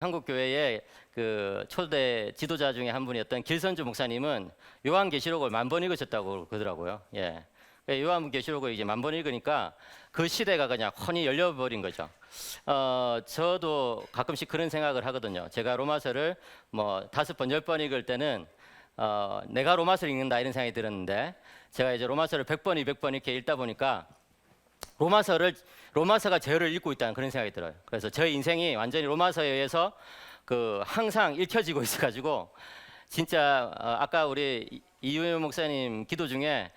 한국 교회의 그 초대 지도자 중에 한 분이었던 길선주 목사님은 요한계시록을 10,000번 읽으셨다고 그러더라고요. 예. 요한계시록을 이제 10,000번 읽으니까 그 시대가 그냥 훤히 열려버린 거죠. 저도 가끔씩 그런 생각을 하거든요. 제가 로마서를 뭐 5번, 10번 읽을 때는 내가 로마서를 읽는다 이런 생각이 들었는데, 제가 이제 로마서를 100번, 200번 이렇게 읽다 보니까 로마서가 저를 읽고 있다는 그런 생각이 들어요. 그래서 저의 인생이 완전히 로마서에 의해서 항상 읽혀지고 있어가지고, 진짜 아까 우리 이유영 목사님 기도 중에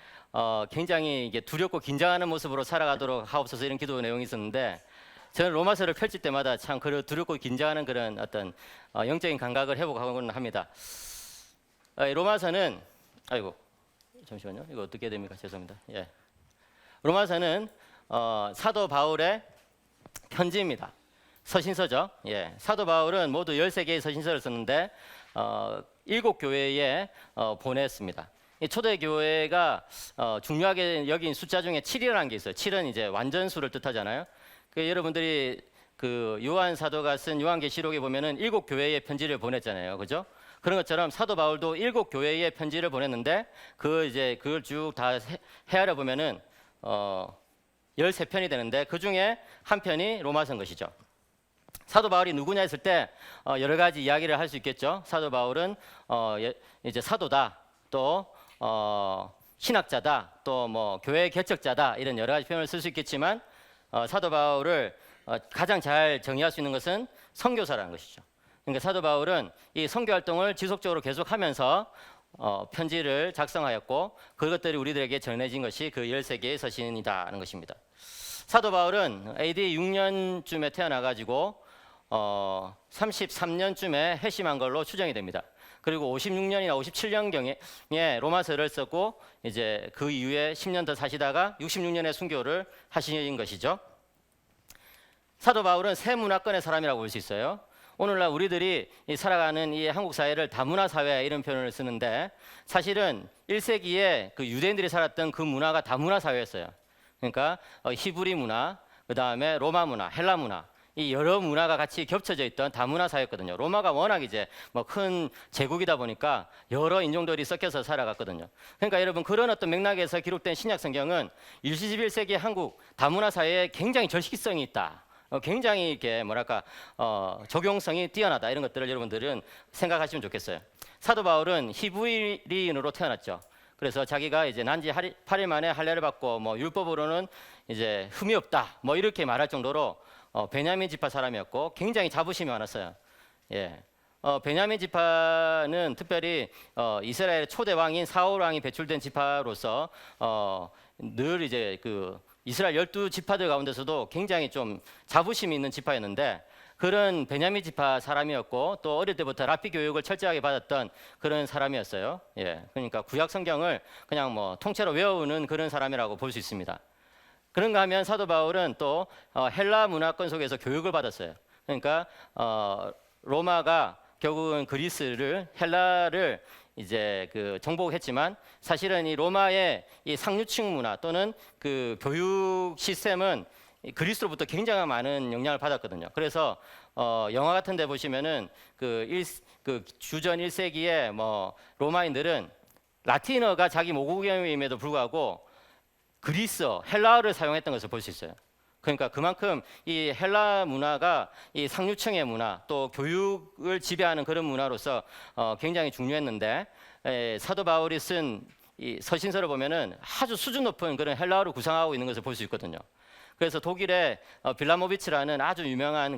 굉장히 이게 두렵고 긴장하는 모습으로 살아가도록 하옵소서 이런 기도 내용이 있었는데, 저는 로마서를 펼칠 때마다 참 두렵고 긴장하는 그런 어떤 영적인 감각을 회복하곤 합니다. 로마서는 잠시만요. 이거 어떻게 해야 됩니까? 죄송합니다. 예. 로마서는 사도 바울의 편지입니다. 서신서죠. 예. 사도 바울은 모두 13개의 서신서를 썼는데 7교회에 보냈습니다. 이 초대교회가 중요하게 여긴 숫자 중에 7이라는 게 있어요. 7은 이제 완전수를 뜻하잖아요. 여러분들이 요한 사도가 쓴 요한계시록에 보면은 7교회에 편지를 보냈잖아요. 그죠? 그런 것처럼 사도 바울도 7교회에 편지를 보냈는데 그걸 쭉 다 헤아려 보면은 13편이 되는데, 그 중에 한 편이 로마서인 것이죠. 사도 바울이 누구냐 했을 때 여러 가지 이야기를 할 수 있겠죠. 사도 바울은 이제 사도다, 또 신학자다, 또 뭐 교회 개척자다, 이런 여러 가지 표현을 쓸 수 있겠지만 사도 바울을 가장 잘 정의할 수 있는 것은 선교사라는 것이죠. 그러니까 사도 바울은 이 선교 활동을 지속적으로 계속하면서 편지를 작성하였고, 그것들이 우리들에게 전해진 것이 그 13개의 서신이다는 것입니다. 사도 바울은 AD 6년쯤에 태어나가지고 33년쯤에 회심한 걸로 추정이 됩니다. 그리고 56년이나 57년경에 로마서를 썼고, 이제 그 이후에 10년 더 사시다가 66년에 순교를 하신 것이죠. 사도 바울은 새 문화권의 사람이라고 볼 수 있어요. 오늘날 우리들이 살아가는 이 한국 사회를 다문화 사회 이런 표현을 쓰는데, 사실은 1세기에 그 유대인들이 살았던 그 문화가 다문화 사회였어요. 그러니까 히브리 문화, 그 다음에 로마 문화, 헬라 문화, 이 여러 문화가 같이 겹쳐져 있던 다문화 사회였거든요. 로마가 워낙 이제 뭐 큰 제국이다 보니까 여러 인종들이 섞여서 살아갔거든요. 그러니까 여러분, 그런 어떤 맥락에서 기록된 신약 성경은 21세기 한국 다문화 사회에 굉장히 절식성이 있다, 굉장히 이렇게 적용성이 뛰어나다, 이런 것들을 여러분들은 생각하시면 좋겠어요. 사도 바울은 히브리인으로 태어났죠. 그래서 자기가 이제 난지 8일 만에 할례를 받고 뭐 율법으로는 이제 흠이 없다, 뭐 이렇게 말할 정도로 베냐민 지파 사람이었고 굉장히 자부심이 많았어요. 예. 베냐민 지파는 특별히 이스라엘 초대 왕인 사울 왕이 배출된 지파로서 늘 이제 이스라엘 12지파들 가운데서도 굉장히 좀 자부심이 있는 지파였는데, 그런 베냐민 지파 사람이었고, 또 어릴 때부터 랍비 교육을 철저하게 받았던 그런 사람이었어요. 예, 그러니까 구약 성경을 그냥 뭐 통째로 외우는 그런 사람이라고 볼 수 있습니다. 그런가 하면 사도 바울은 또 헬라 문화권 속에서 교육을 받았어요. 그러니까 로마가 결국은 헬라를 이제 정복했지만, 사실은 이 로마의 이 상류층 문화 또는 그 교육 시스템은 그리스로부터 굉장히 많은 영향을 받았거든요. 그래서 영화 같은 데 보시면은 주전 1세기에 뭐 로마인들은 라틴어가 자기 모국어임에도 불구하고 그리스어, 헬라어를 사용했던 것을 볼 수 있어요. 그러니까 그만큼 이 헬라 문화가 이 상류층의 문화, 또 교육을 지배하는 그런 문화로서 굉장히 중요했는데, 사도 바울이 쓴 이 서신서를 보면은 아주 수준 높은 그런 헬라어를 구상하고 있는 것을 볼 수 있거든요. 그래서 독일의 빌라모비치라는 아주 유명한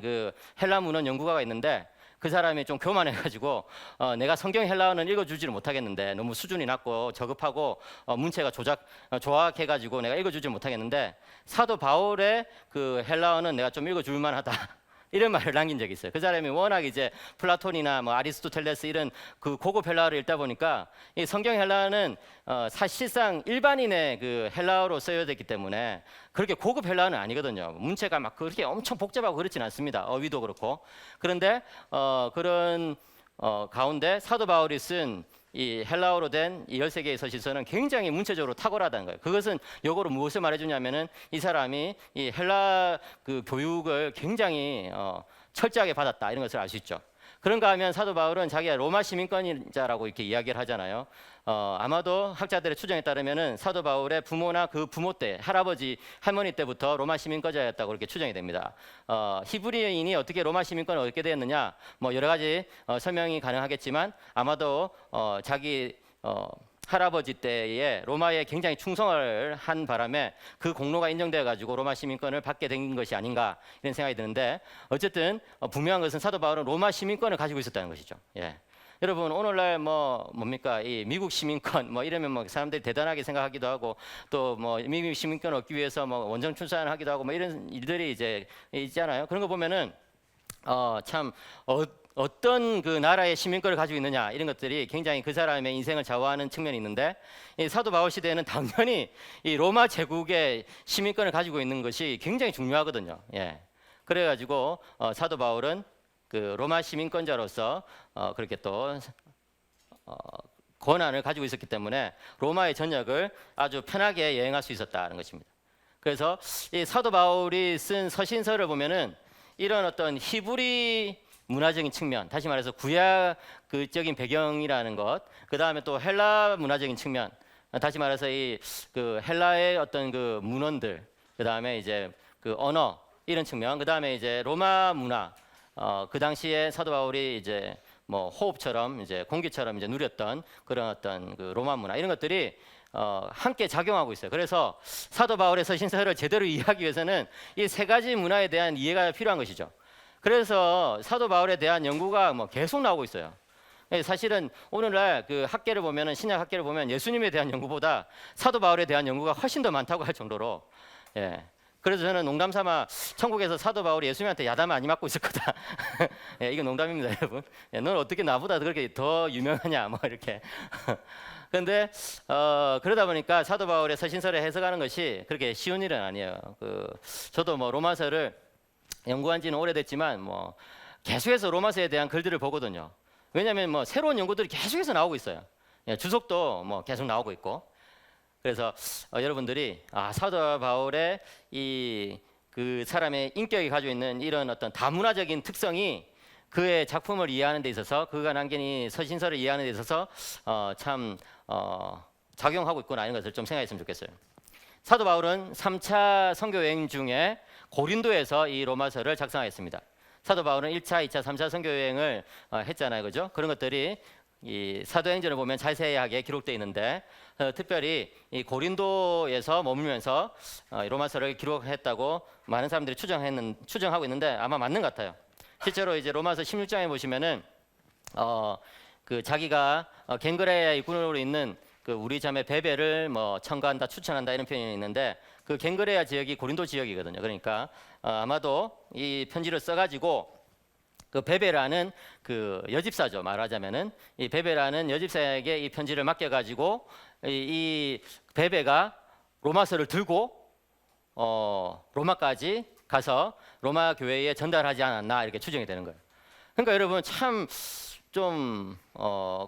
헬라 문헌 연구가가 있는데, 그 사람이 좀 교만해가지고 내가 성경 헬라어는 읽어주지를 못하겠는데, 너무 수준이 낮고 저급하고 문체가 조악해가지고 내가 읽어주지 못하겠는데, 사도 바울의 헬라어는 내가 좀 읽어줄 만하다 이런 말을 남긴 적이 있어요. 그 사람이 워낙 이제 플라톤이나 뭐 아리스토텔레스 이런 고급 헬라어를 읽다 보니까 이 성경 헬라어는 사실상 일반인의 헬라어로 쓰여졌기 때문에 그렇게 고급 헬라어는 아니거든요. 문체가 막 그렇게 엄청 복잡하고 그렇진 않습니다. 어휘도 그렇고. 그런데 그런 가운데 사도 바울이 쓴 이 헬라어로 된 이 13개의 서신서는 굉장히 문체적으로 탁월하다는 거예요. 그것은 요거로 무엇을 말해주냐면은 이 사람이 이 헬라 교육을 굉장히 철저하게 받았다 이런 것을 알 수 있죠. 그런가 하면 사도 바울은 자기가 로마 시민권자라고 이렇게 이야기를 하잖아요. 아마도 학자들의 추정에 따르면은 사도 바울의 부모나 그 부모 때, 할아버지, 할머니 때부터 로마 시민권자였다고 그렇게 추정이 됩니다. 히브리인이 어떻게 로마 시민권을 얻게 되었느냐, 뭐 여러 가지 설명이 가능하겠지만 아마도 자기 할아버지 때에 로마에 굉장히 충성을 한 바람에 그 공로가 인정되어 가지고 로마 시민권을 받게 된 것이 아닌가 이런 생각이 드는데, 어쨌든 분명한 것은 사도 바울은 로마 시민권을 가지고 있었다는 것이죠. 예. 여러분 오늘날 뭡니까 이 미국 시민권 뭐 이러면 뭐 사람들이 대단하게 생각하기도 하고, 또 뭐 미국 시민권 얻기 위해서 뭐 원정 출산하기도 하고 뭐 이런 일들이 이제 있잖아요. 그런 거 보면은 참 어떤 그 나라의 시민권을 가지고 있느냐 이런 것들이 굉장히 그 사람의 인생을 좌우하는 측면이 있는데, 이 사도 바울 시대에는 당연히 이 로마 제국의 시민권을 가지고 있는 것이 굉장히 중요하거든요. 예. 그래가지고 사도 바울은 그 로마 시민권자로서 그렇게 또 권한을 가지고 있었기 때문에 로마의 전역을 아주 편하게 여행할 수 있었다는 것입니다. 그래서 이 사도 바울이 쓴 서신서를 보면은 이런 어떤 히브리 문화적인 측면, 다시 말해서 구약적인 배경이라는 것, 그 다음에 또 헬라 문화적인 측면, 다시 말해서 이 그 헬라의 어떤 그 문헌들, 그 다음에 이제 그 언어 이런 측면, 그 다음에 이제 로마 문화, 그 당시에 사도 바울이 이제 뭐 호흡처럼 이제 공기처럼 이제 누렸던 그런 어떤 그 로마 문화 이런 것들이 함께 작용하고 있어요. 그래서 사도 바울의 서신서를 제대로 이해하기 위해서는 이 세 가지 문화에 대한 이해가 필요한 것이죠. 그래서 사도 바울에 대한 연구가 뭐 계속 나오고 있어요. 사실은 오늘날 그 학계를 보면은 신약 학계를 보면 예수님에 대한 연구보다 사도 바울에 대한 연구가 훨씬 더 많다고 할 정도로, 예. 그래서 저는 농담삼아 천국에서 사도 바울이 예수님한테 야단 많이 맞고 있을 거다. 예, 이거 농담입니다, 여러분. 예, 넌 어떻게 나보다 그렇게 더 유명하냐, 뭐 이렇게. 그런데 그러다 보니까 사도 바울의 서신서를 해석하는 것이 그렇게 쉬운 일은 아니에요. 저도 뭐 로마서를 연구한 지는 오래됐지만 뭐 계속해서 로마서에 대한 글들을 보거든요. 왜냐하면 뭐 새로운 연구들이 계속해서 나오고 있어요. 예, 주석도 뭐 계속 나오고 있고. 그래서 여러분들이 사도 바울의 이 그 사람의 인격이 가지고 있는 이런 어떤 다문화적인 특성이 그의 작품을 이해하는 데 있어서, 그가 남긴 이 서신서를 이해하는 데 있어서 참 작용하고 있구나 이런 것을 좀 생각했으면 좋겠어요. 사도 바울은 3차 선교 여행 중에 고린도에서 이 로마서를 작성하였습니다. 사도 바울은 1차, 2차, 3차 선교 여행을 했잖아요, 그죠? 그런 것들이 이 사도행전을 보면 자세하게 기록되어 있는데, 특별히 이 고린도에서 머물면서 로마서를 기록했다고 많은 사람들이 추정하고 있는데 아마 맞는 것 같아요. 실제로 이제 로마서 16장에 보시면은 그 자기가 갱그레아의 일꾼으로 있는 그 우리 자매 베베를 뭐 청구한다, 추천한다 이런 표현이 있는데, 그 갱그레아 지역이 고린도 지역이거든요. 그러니까 아마도 이 편지를 써가지고 그 베베라는 그 여집사죠, 말하자면은 이 베베라는 여집사에게 이 편지를 맡겨가지고 이 베베가 로마서를 들고 로마까지 가서 로마 교회에 전달하지 않았나 이렇게 추정이 되는 거예요. 그러니까 여러분 참 좀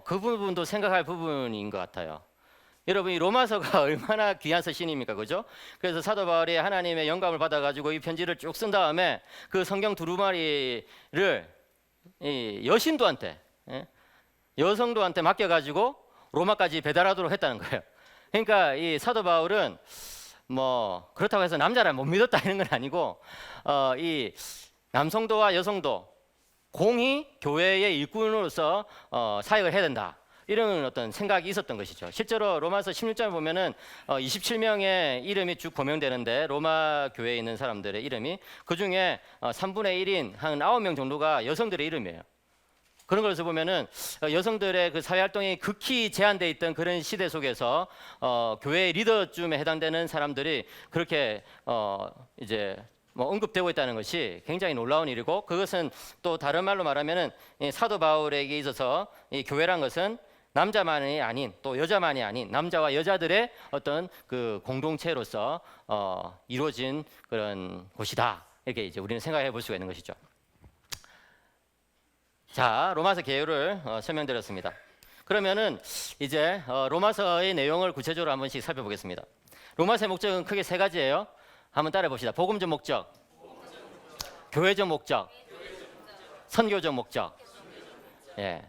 그 부분도 생각할 부분인 것 같아요. 여러분 이 로마서가 얼마나 귀한 서신입니까, 그죠? 그래서 사도 바울이 하나님의 영감을 받아가지고 이 편지를 쭉 쓴 다음에 그 성경 두루마리를 이 여신도한테, 여성도한테 맡겨가지고 로마까지 배달하도록 했다는 거예요. 그러니까 이 사도 바울은 뭐 그렇다고 해서 남자를 못 믿었다 이런 건 아니고, 이 남성도와 여성도 공히 교회의 일꾼으로서 사역을 해야 된다 이런 어떤 생각이 있었던 것이죠. 실제로 로마서 16장에 보면은 27명의 이름이 쭉 고명되는데, 로마 교회에 있는 사람들의 이름이 그 중에 3분의 1인 한 9명 정도가 여성들의 이름이에요. 그런 것을 보면은 여성들의 그 사회 활동이 극히 제한돼 있던 그런 시대 속에서 교회의 리더쯤에 해당되는 사람들이 그렇게 이제 뭐 언급되고 있다는 것이 굉장히 놀라운 일이고, 그것은 또 다른 말로 말하면은 이 사도 바울에게 있어서 이 교회란 것은 남자만이 아닌, 또 여자만이 아닌 남자와 여자들의 어떤 그 공동체로서 이루어진 그런 곳이다 이렇게 이제 우리는 생각해 볼 수가 있는 것이죠. 자, 로마서 개요를 설명드렸습니다. 그러면은 이제 로마서의 내용을 구체적으로 한 번씩 살펴보겠습니다. 로마서의 목적은 크게 세 가지예요. 한번 따라해 봅시다. 복음적 목적, 교회적 목적, 선교적 목적. 예.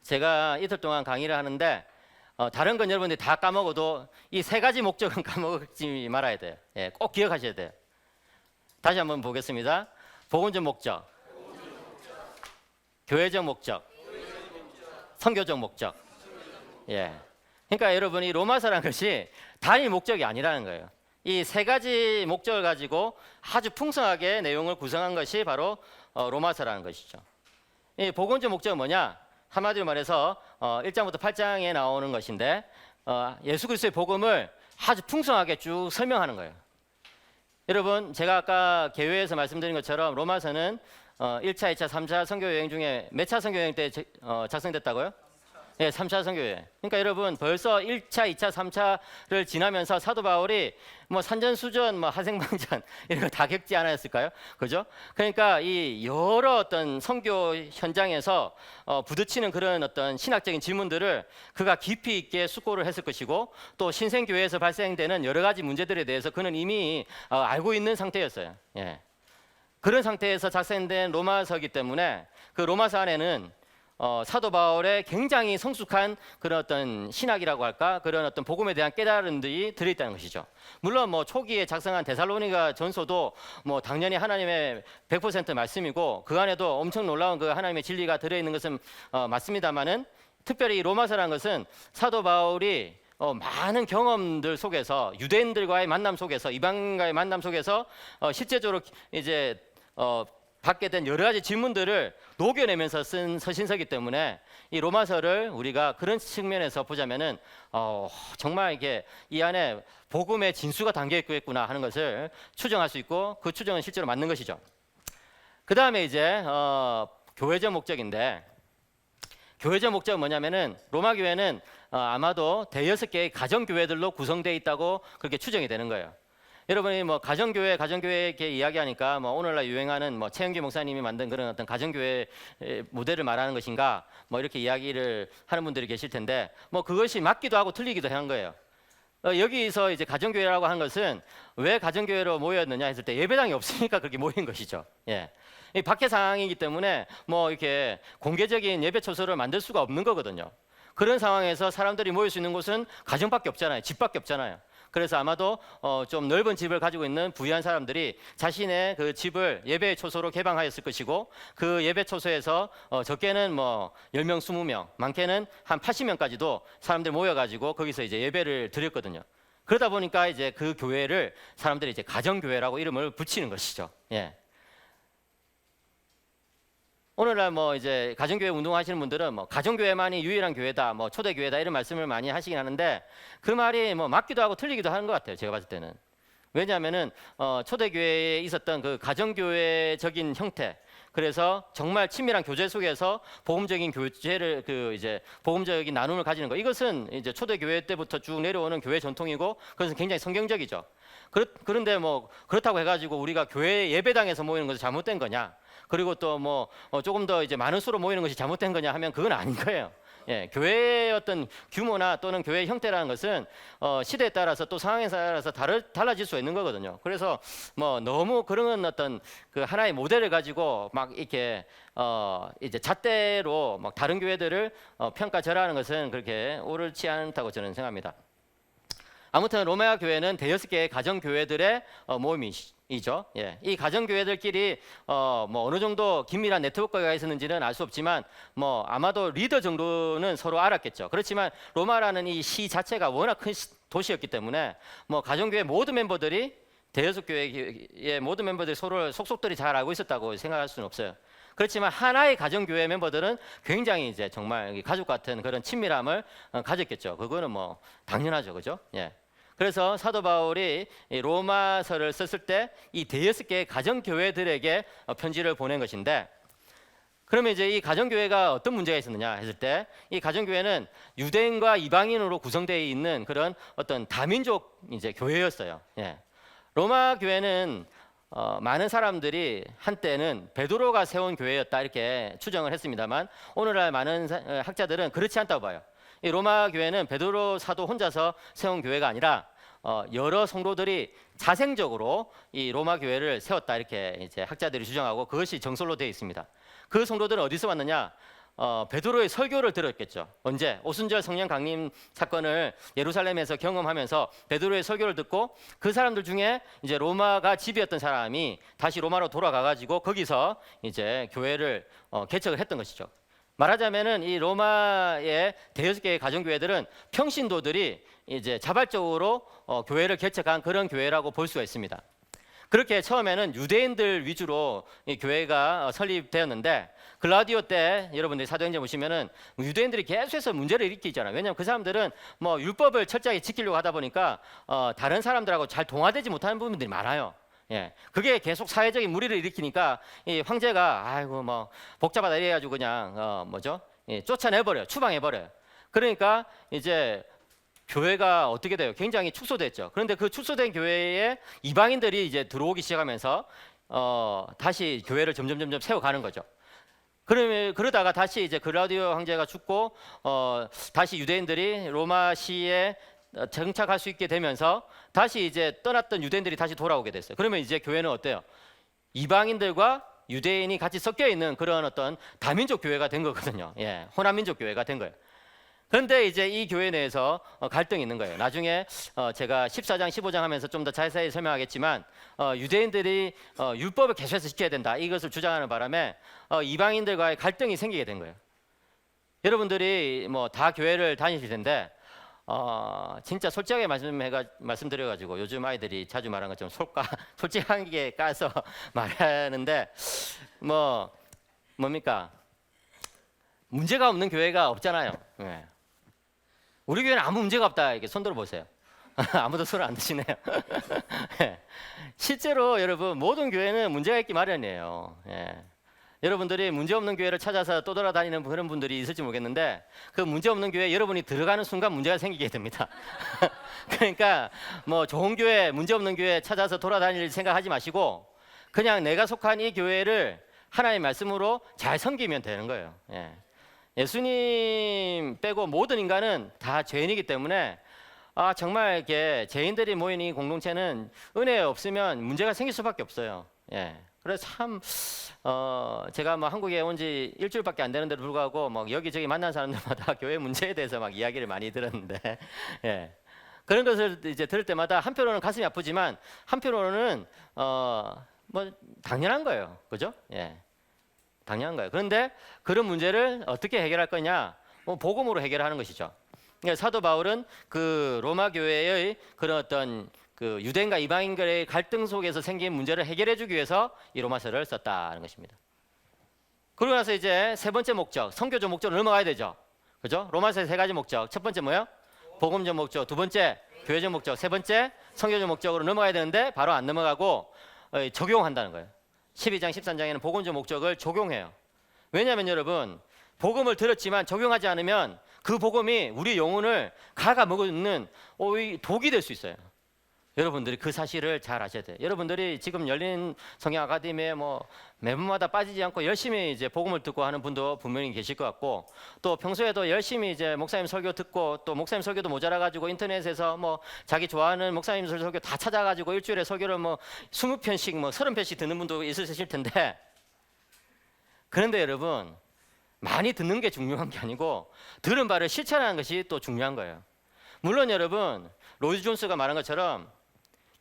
제가 이틀 동안 강의를 하는데 다른 건 여러분들이 다 까먹어도 이 세 가지 목적은 까먹지 말아야 돼요. 예, 꼭 기억하셔야 돼요. 다시 한번 보겠습니다. 복음적 목적, 교회적 목적, 선교적 목적. 예. 그러니까 여러분이 로마서라는 것이 단일 목적이 아니라는 거예요. 이 세 가지 목적을 가지고 아주 풍성하게 내용을 구성한 것이 바로 로마서라는 것이죠. 이 복음적 목적은 뭐냐? 한마디로 말해서 1장부터 8장에 나오는 것인데 예수 그리스도의 복음을 아주 풍성하게 쭉 설명하는 거예요. 여러분, 제가 아까 개회에서 말씀드린 것처럼 로마서는 1차, 2차, 3차 선교 여행 중에 몇 차 선교 여행 때 작성됐다고요? 네, 3차 선교회. 그러니까 여러분 벌써 1차, 2차, 3차를 지나면서 사도 바울이 뭐 산전수전, 뭐 하생방전 이런 거 다 겪지 않았을까요? 그죠? 그러니까 이 여러 어떤 선교 현장에서 부딪히는 그런 어떤 신학적인 질문들을 그가 깊이 있게 숙고를 했을 것이고 또 신생교회에서 발생되는 여러 가지 문제들에 대해서 그는 이미 알고 있는 상태였어요. 예. 그런 상태에서 작성된 로마서이기 때문에 그 로마서 안에는 사도 바울의 굉장히 성숙한 그런 어떤 신학이라고 할까 그런 어떤 복음에 대한 깨달음들이 들어있다는 것이죠. 물론 뭐 초기에 작성한 데살로니가 전서도 뭐 당연히 하나님의 100% 말씀이고 그 안에도 엄청 놀라운 그 하나님의 진리가 들어있는 것은 맞습니다만은 특별히 이 로마서라는 것은 사도 바울이 많은 경험들 속에서 유대인들과의 만남 속에서 이방인과의 만남 속에서 실제적으로 이제 받게 된 여러 가지 질문들을 녹여내면서 쓴 서신서이기 때문에 이 로마서를 우리가 그런 측면에서 보자면은 정말 이게 이 안에 복음의 진수가 담겨 있겠구나 하는 것을 추정할 수 있고 그 추정은 실제로 맞는 것이죠. 그 다음에 이제 교회적 목적인데 교회적 목적은 뭐냐면은 로마 교회는 아마도 대여섯 개의 가정 교회들로 구성되어 있다고 그렇게 추정이 되는 거예요. 여러분이 뭐 가정교회 이렇게 이야기하니까 뭐 오늘날 유행하는 뭐 최영기 목사님이 만든 그런 어떤 가정교회 모델을 말하는 것인가 뭐 이렇게 이야기를 하는 분들이 계실 텐데 뭐 그것이 맞기도 하고 틀리기도 한 거예요. 여기서 이제 가정교회라고 하는 것은 왜 가정교회로 모였느냐 했을 때 예배당이 없으니까 그렇게 모인 것이죠. 예. 이 박해 상황이기 때문에 뭐 이렇게 공개적인 예배 초소를 만들 수가 없는 거거든요. 그런 상황에서 사람들이 모일 수 있는 곳은 가정밖에 없잖아요. 집밖에 없잖아요. 그래서 아마도 좀 넓은 집을 가지고 있는 부유한 사람들이 자신의 그 집을 예배 초소로 개방하였을 것이고 그 예배 초소에서 적게는 뭐 10명, 20명, 많게는 한 80명까지도 사람들이 모여가지고 거기서 이제 예배를 드렸거든요. 그러다 보니까 이제 그 교회를 사람들이 이제 가정교회라고 이름을 붙이는 것이죠. 예. 오늘날 뭐 이제 가정교회 운동하시는 분들은 뭐 가정교회만이 유일한 교회다, 뭐 초대교회다 이런 말씀을 많이 하시긴 하는데 그 말이 뭐 맞기도 하고 틀리기도 하는 것 같아요. 제가 봤을 때는. 왜냐하면은 초대교회에 있었던 그 가정교회적인 형태, 그래서 정말 친밀한 교제 속에서 복음적인 교제를 그 이제 복음적인 나눔을 가지는 거, 이것은 이제 초대교회 때부터 쭉 내려오는 교회 전통이고 그것은 굉장히 성경적이죠. 그런데 뭐 그렇다고 해가지고 우리가 교회 예배당에서 모이는 것이 잘못된 거냐? 그리고 또 뭐 조금 더 이제 많은 수로 모이는 것이 잘못된 거냐 하면 그건 아닌 거예요. 예, 교회의 어떤 규모나 또는 교회의 형태라는 것은 시대에 따라서 또 상황에 따라서 달라질 수 있는 거거든요. 그래서 뭐 너무 그런 어떤 그 하나의 모델을 가지고 막 이렇게 이제 잣대로 막 다른 교회들을 평가절하하는 것은 그렇게 옳지 않다고 저는 생각합니다. 아무튼 로마 교회는 대여섯 개의 가정 교회들의 모임이죠. 예. 이 가정 교회들끼리 뭐 어느 정도 긴밀한 네트워크가 있었는지는 알 수 없지만 뭐 아마도 리더 정도는 서로 알았겠죠. 그렇지만 로마라는 이 시 자체가 워낙 큰 도시였기 때문에 뭐 가정 교회 모든 멤버들이 대여섯 교회의 모든 멤버들이 서로 속속들이 잘 알고 있었다고 생각할 수는 없어요. 그렇지만 하나의 가정교회 멤버들은 굉장히 이제 정말 가족 같은 그런 친밀함을 가졌겠죠. 그거는 뭐 당연하죠, 그죠? 예. 그래서 사도 바울이 로마서를 썼을 때 이 대여섯 개의 가정교회들에게 편지를 보낸 것인데, 그러면 이제 이 가정교회가 어떤 문제가 있었느냐 했을 때, 이 가정교회는 유대인과 이방인으로 구성되어 있는 그런 어떤 다민족 이제 교회였어요. 예. 로마 교회는 많은 사람들이 한때는 베드로가 세운 교회였다 이렇게 추정을 했습니다만 오늘날 많은 학자들은 그렇지 않다고 봐요. 이 로마 교회는 베드로 사도 혼자서 세운 교회가 아니라 여러 성도들이 자생적으로 이 로마 교회를 세웠다 이렇게 이제 학자들이 주장하고 그것이 정설로 되어 있습니다. 그 성도들은 어디서 왔느냐? 베드로의 설교를 들었겠죠. 언제? 오순절 성령 강림 사건을 예루살렘에서 경험하면서 베드로의 설교를 듣고 그 사람들 중에 이제 로마가 집이었던 사람이 다시 로마로 돌아가 가지고 거기서 이제 교회를 개척을 했던 것이죠. 말하자면은 이 로마의 대여섯 개의 가정교회들은 평신도들이 이제 자발적으로 교회를 개척한 그런 교회라고 볼 수가 있습니다. 그렇게 처음에는 유대인들 위주로 이 교회가 설립되었는데 글라우디오 때 여러분들이 사도행전 보시면은 유대인들이 계속해서 문제를 일으키잖아요. 왜냐하면 그 사람들은 뭐 율법을 철저하게 지키려고 하다 보니까 다른 사람들하고 잘 동화되지 못하는 부분들이 많아요. 예, 그게 계속 사회적인 무리를 일으키니까 이 황제가 아이고 뭐 복잡하다 이래가지고 그냥 쫓아내버려요, 추방해버려요. 그러니까 이제 교회가 어떻게 돼요? 굉장히 축소됐죠. 그런데 그 축소된 교회에 이방인들이 이제 들어오기 시작하면서 다시 교회를 점점 세워가는 거죠. 그러다가 다시 이제 글라우디오 황제가 죽고 다시 유대인들이 로마시에 정착할 수 있게 되면서 다시 이제 떠났던 유대인들이 다시 돌아오게 됐어요. 그러면 이제 교회는 어때요? 이방인들과 유대인이 같이 섞여 있는 그런 어떤 다민족 교회가 된 거거든요. 예, 혼합민족 교회가 된 거예요. 그런데 이제 이 교회 내에서 갈등이 있는 거예요. 나중에 제가 14장, 15장 하면서 좀 더 자세히 설명하겠지만 유대인들이 율법을 계속해서 지켜야 된다 이것을 주장하는 바람에 이방인들과의 갈등이 생기게 된 거예요. 여러분들이 뭐 다 교회를 다니실 텐데 진짜 솔직하게 말씀드려가지고 요즘 아이들이 자주 말하는 것처럼 솔직하게 까서 말하는데 뭡니까? 문제가 없는 교회가 없잖아요. 네. 우리 교회는 아무 문제가 없다. 이렇게 손 들어보세요. 아무도 손을 안 드시네요. 실제로 여러분 모든 교회는 문제가 있기 마련이에요. 예. 여러분들이 문제 없는 교회를 찾아서 떠돌아다니는 그런 분들이 있을지 모르겠는데 그 문제 없는 교회 여러분이 들어가는 순간 문제가 생기게 됩니다. 그러니까 뭐 좋은 교회, 문제 없는 교회 찾아서 돌아다닐 생각하지 마시고 그냥 내가 속한 이 교회를 하나님의 말씀으로 잘 섬기면 되는 거예요. 예. 예수님 빼고 모든 인간은 다 죄인이기 때문에 정말 이렇게 죄인들이 모인 이 공동체는 은혜 없으면 문제가 생길 수밖에 없어요. 예. 그래서 참 제가 뭐 한국에 온 지 일주일밖에 안 되는데도 불구하고 막 여기저기 만난 사람들마다 교회 문제에 대해서 막 이야기를 많이 들었는데 예. 그런 것을 이제 들을 때마다 한편으로는 가슴이 아프지만 한편으로는 뭐 당연한 거예요. 그죠? 예. 당연한 거예요. 그런데 그런 문제를 어떻게 해결할 거냐? 복음으로 해결하는 것이죠. 그러니까 사도 바울은 그 로마 교회의 그런 어떤 그 유대인과 이방인들의 갈등 속에서 생긴 문제를 해결해주기 위해서 이 로마서를 썼다는 것입니다. 그러고 나서 이제 세 번째 목적, 선교적 목적으로 넘어가야 되죠. 그죠? 로마서의 세 가지 목적. 첫 번째 뭐예요? 복음적 목적. 두 번째 교회적 목적. 세 번째 선교적 목적으로 넘어가야 되는데 바로 안 넘어가고 적용한다는 거예요. 12장, 13장에는 복음적 목적을 적용해요. 왜냐하면 여러분 복음을 들었지만 적용하지 않으면 그 복음이 우리 영혼을 갉아먹는 독이 될 수 있어요. 여러분들이 그 사실을 잘 아셔야 돼요. 여러분들이 지금 열린 성경 아카데미에 뭐 매번마다 빠지지 않고 열심히 이제 복음을 듣고 하는 분도 분명히 계실 것 같고 또 평소에도 열심히 이제 목사님 설교 듣고 또 목사님 설교도 모자라 가지고 인터넷에서 뭐 자기 좋아하는 목사님 설교 다 찾아 가지고 일주일에 설교를 뭐 20편씩 뭐 30편씩 듣는 분도 있으실 텐데 그런데 여러분 많이 듣는 게 중요한 게 아니고 들은 바를 실천하는 것이 또 중요한 거예요. 물론 여러분 로이드 존스가 말한 것처럼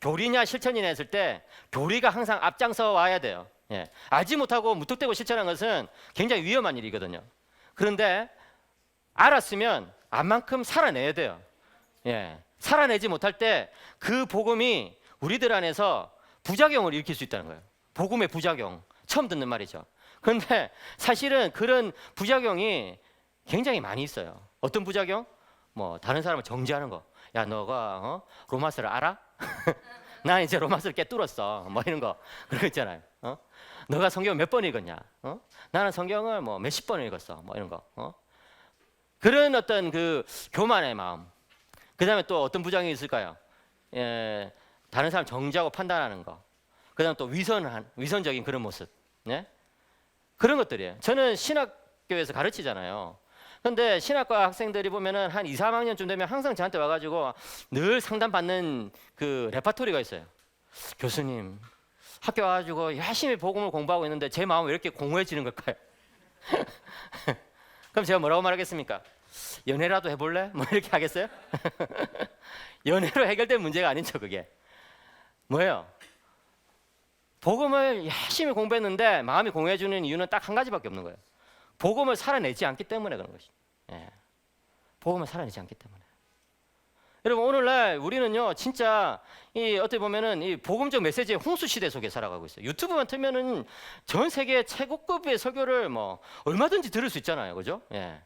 교리냐 실천이냐 했을 때 교리가 항상 앞장서 와야 돼요. 예. 알지 못하고 무턱대고 실천하는 것은 굉장히 위험한 일이거든요. 그런데 알았으면 암만큼 살아내야 돼요. 예. 살아내지 못할 때 그 복음이 우리들 안에서 부작용을 일으킬 수 있다는 거예요. 복음의 부작용. 처음 듣는 말이죠. 그런데 사실은 그런 부작용이 굉장히 많이 있어요. 어떤 부작용? 뭐 다른 사람을 정죄하는 거. 야 너가 로마서를 알아? 난 이제 로마서를 깨뚫었어. 뭐 이런 거 그런 거 있잖아요. 너가 성경 몇 번 읽었냐? 나는 성경을 뭐 몇십 번 읽었어. 뭐 이런 거. 그런 어떤 그 교만의 마음. 그다음에 또 어떤 부작용이 있을까요? 예, 다른 사람 정죄하고 판단하는 거. 그다음 또 위선적인 그런 모습. 네? 그런 것들이에요. 저는 신학교에서 가르치잖아요. 근데 신학과 학생들이 보면은 한 2, 3학년쯤 되면 항상 저한테 와가지고 늘 상담받는 그 레파토리가 있어요. 교수님, 학교 와가지고 열심히 복음을 공부하고 있는데 제 마음이 왜 이렇게 공허해지는 걸까요? 그럼 제가 뭐라고 말하겠습니까? 연애라도 해볼래? 뭐 이렇게 하겠어요? 연애로 해결된 문제가 아닌 척 그게 뭐예요? 복음을 열심히 공부했는데 마음이 공해주는 이유는 딱 한 가지밖에 없는 거예요. 복음을 살아내지 않기 때문에 그런 것이. 예. 복음을 살아내지 않기 때문에. 여러분 오늘날 우리는요 진짜 이 어떻게 보면은 이 복음적 메시지의 홍수 시대 속에 살아가고 있어요. 유튜브만 틀면은 전 세계 최고급의 설교를 뭐 얼마든지 들을 수 있잖아요, 그죠? 예.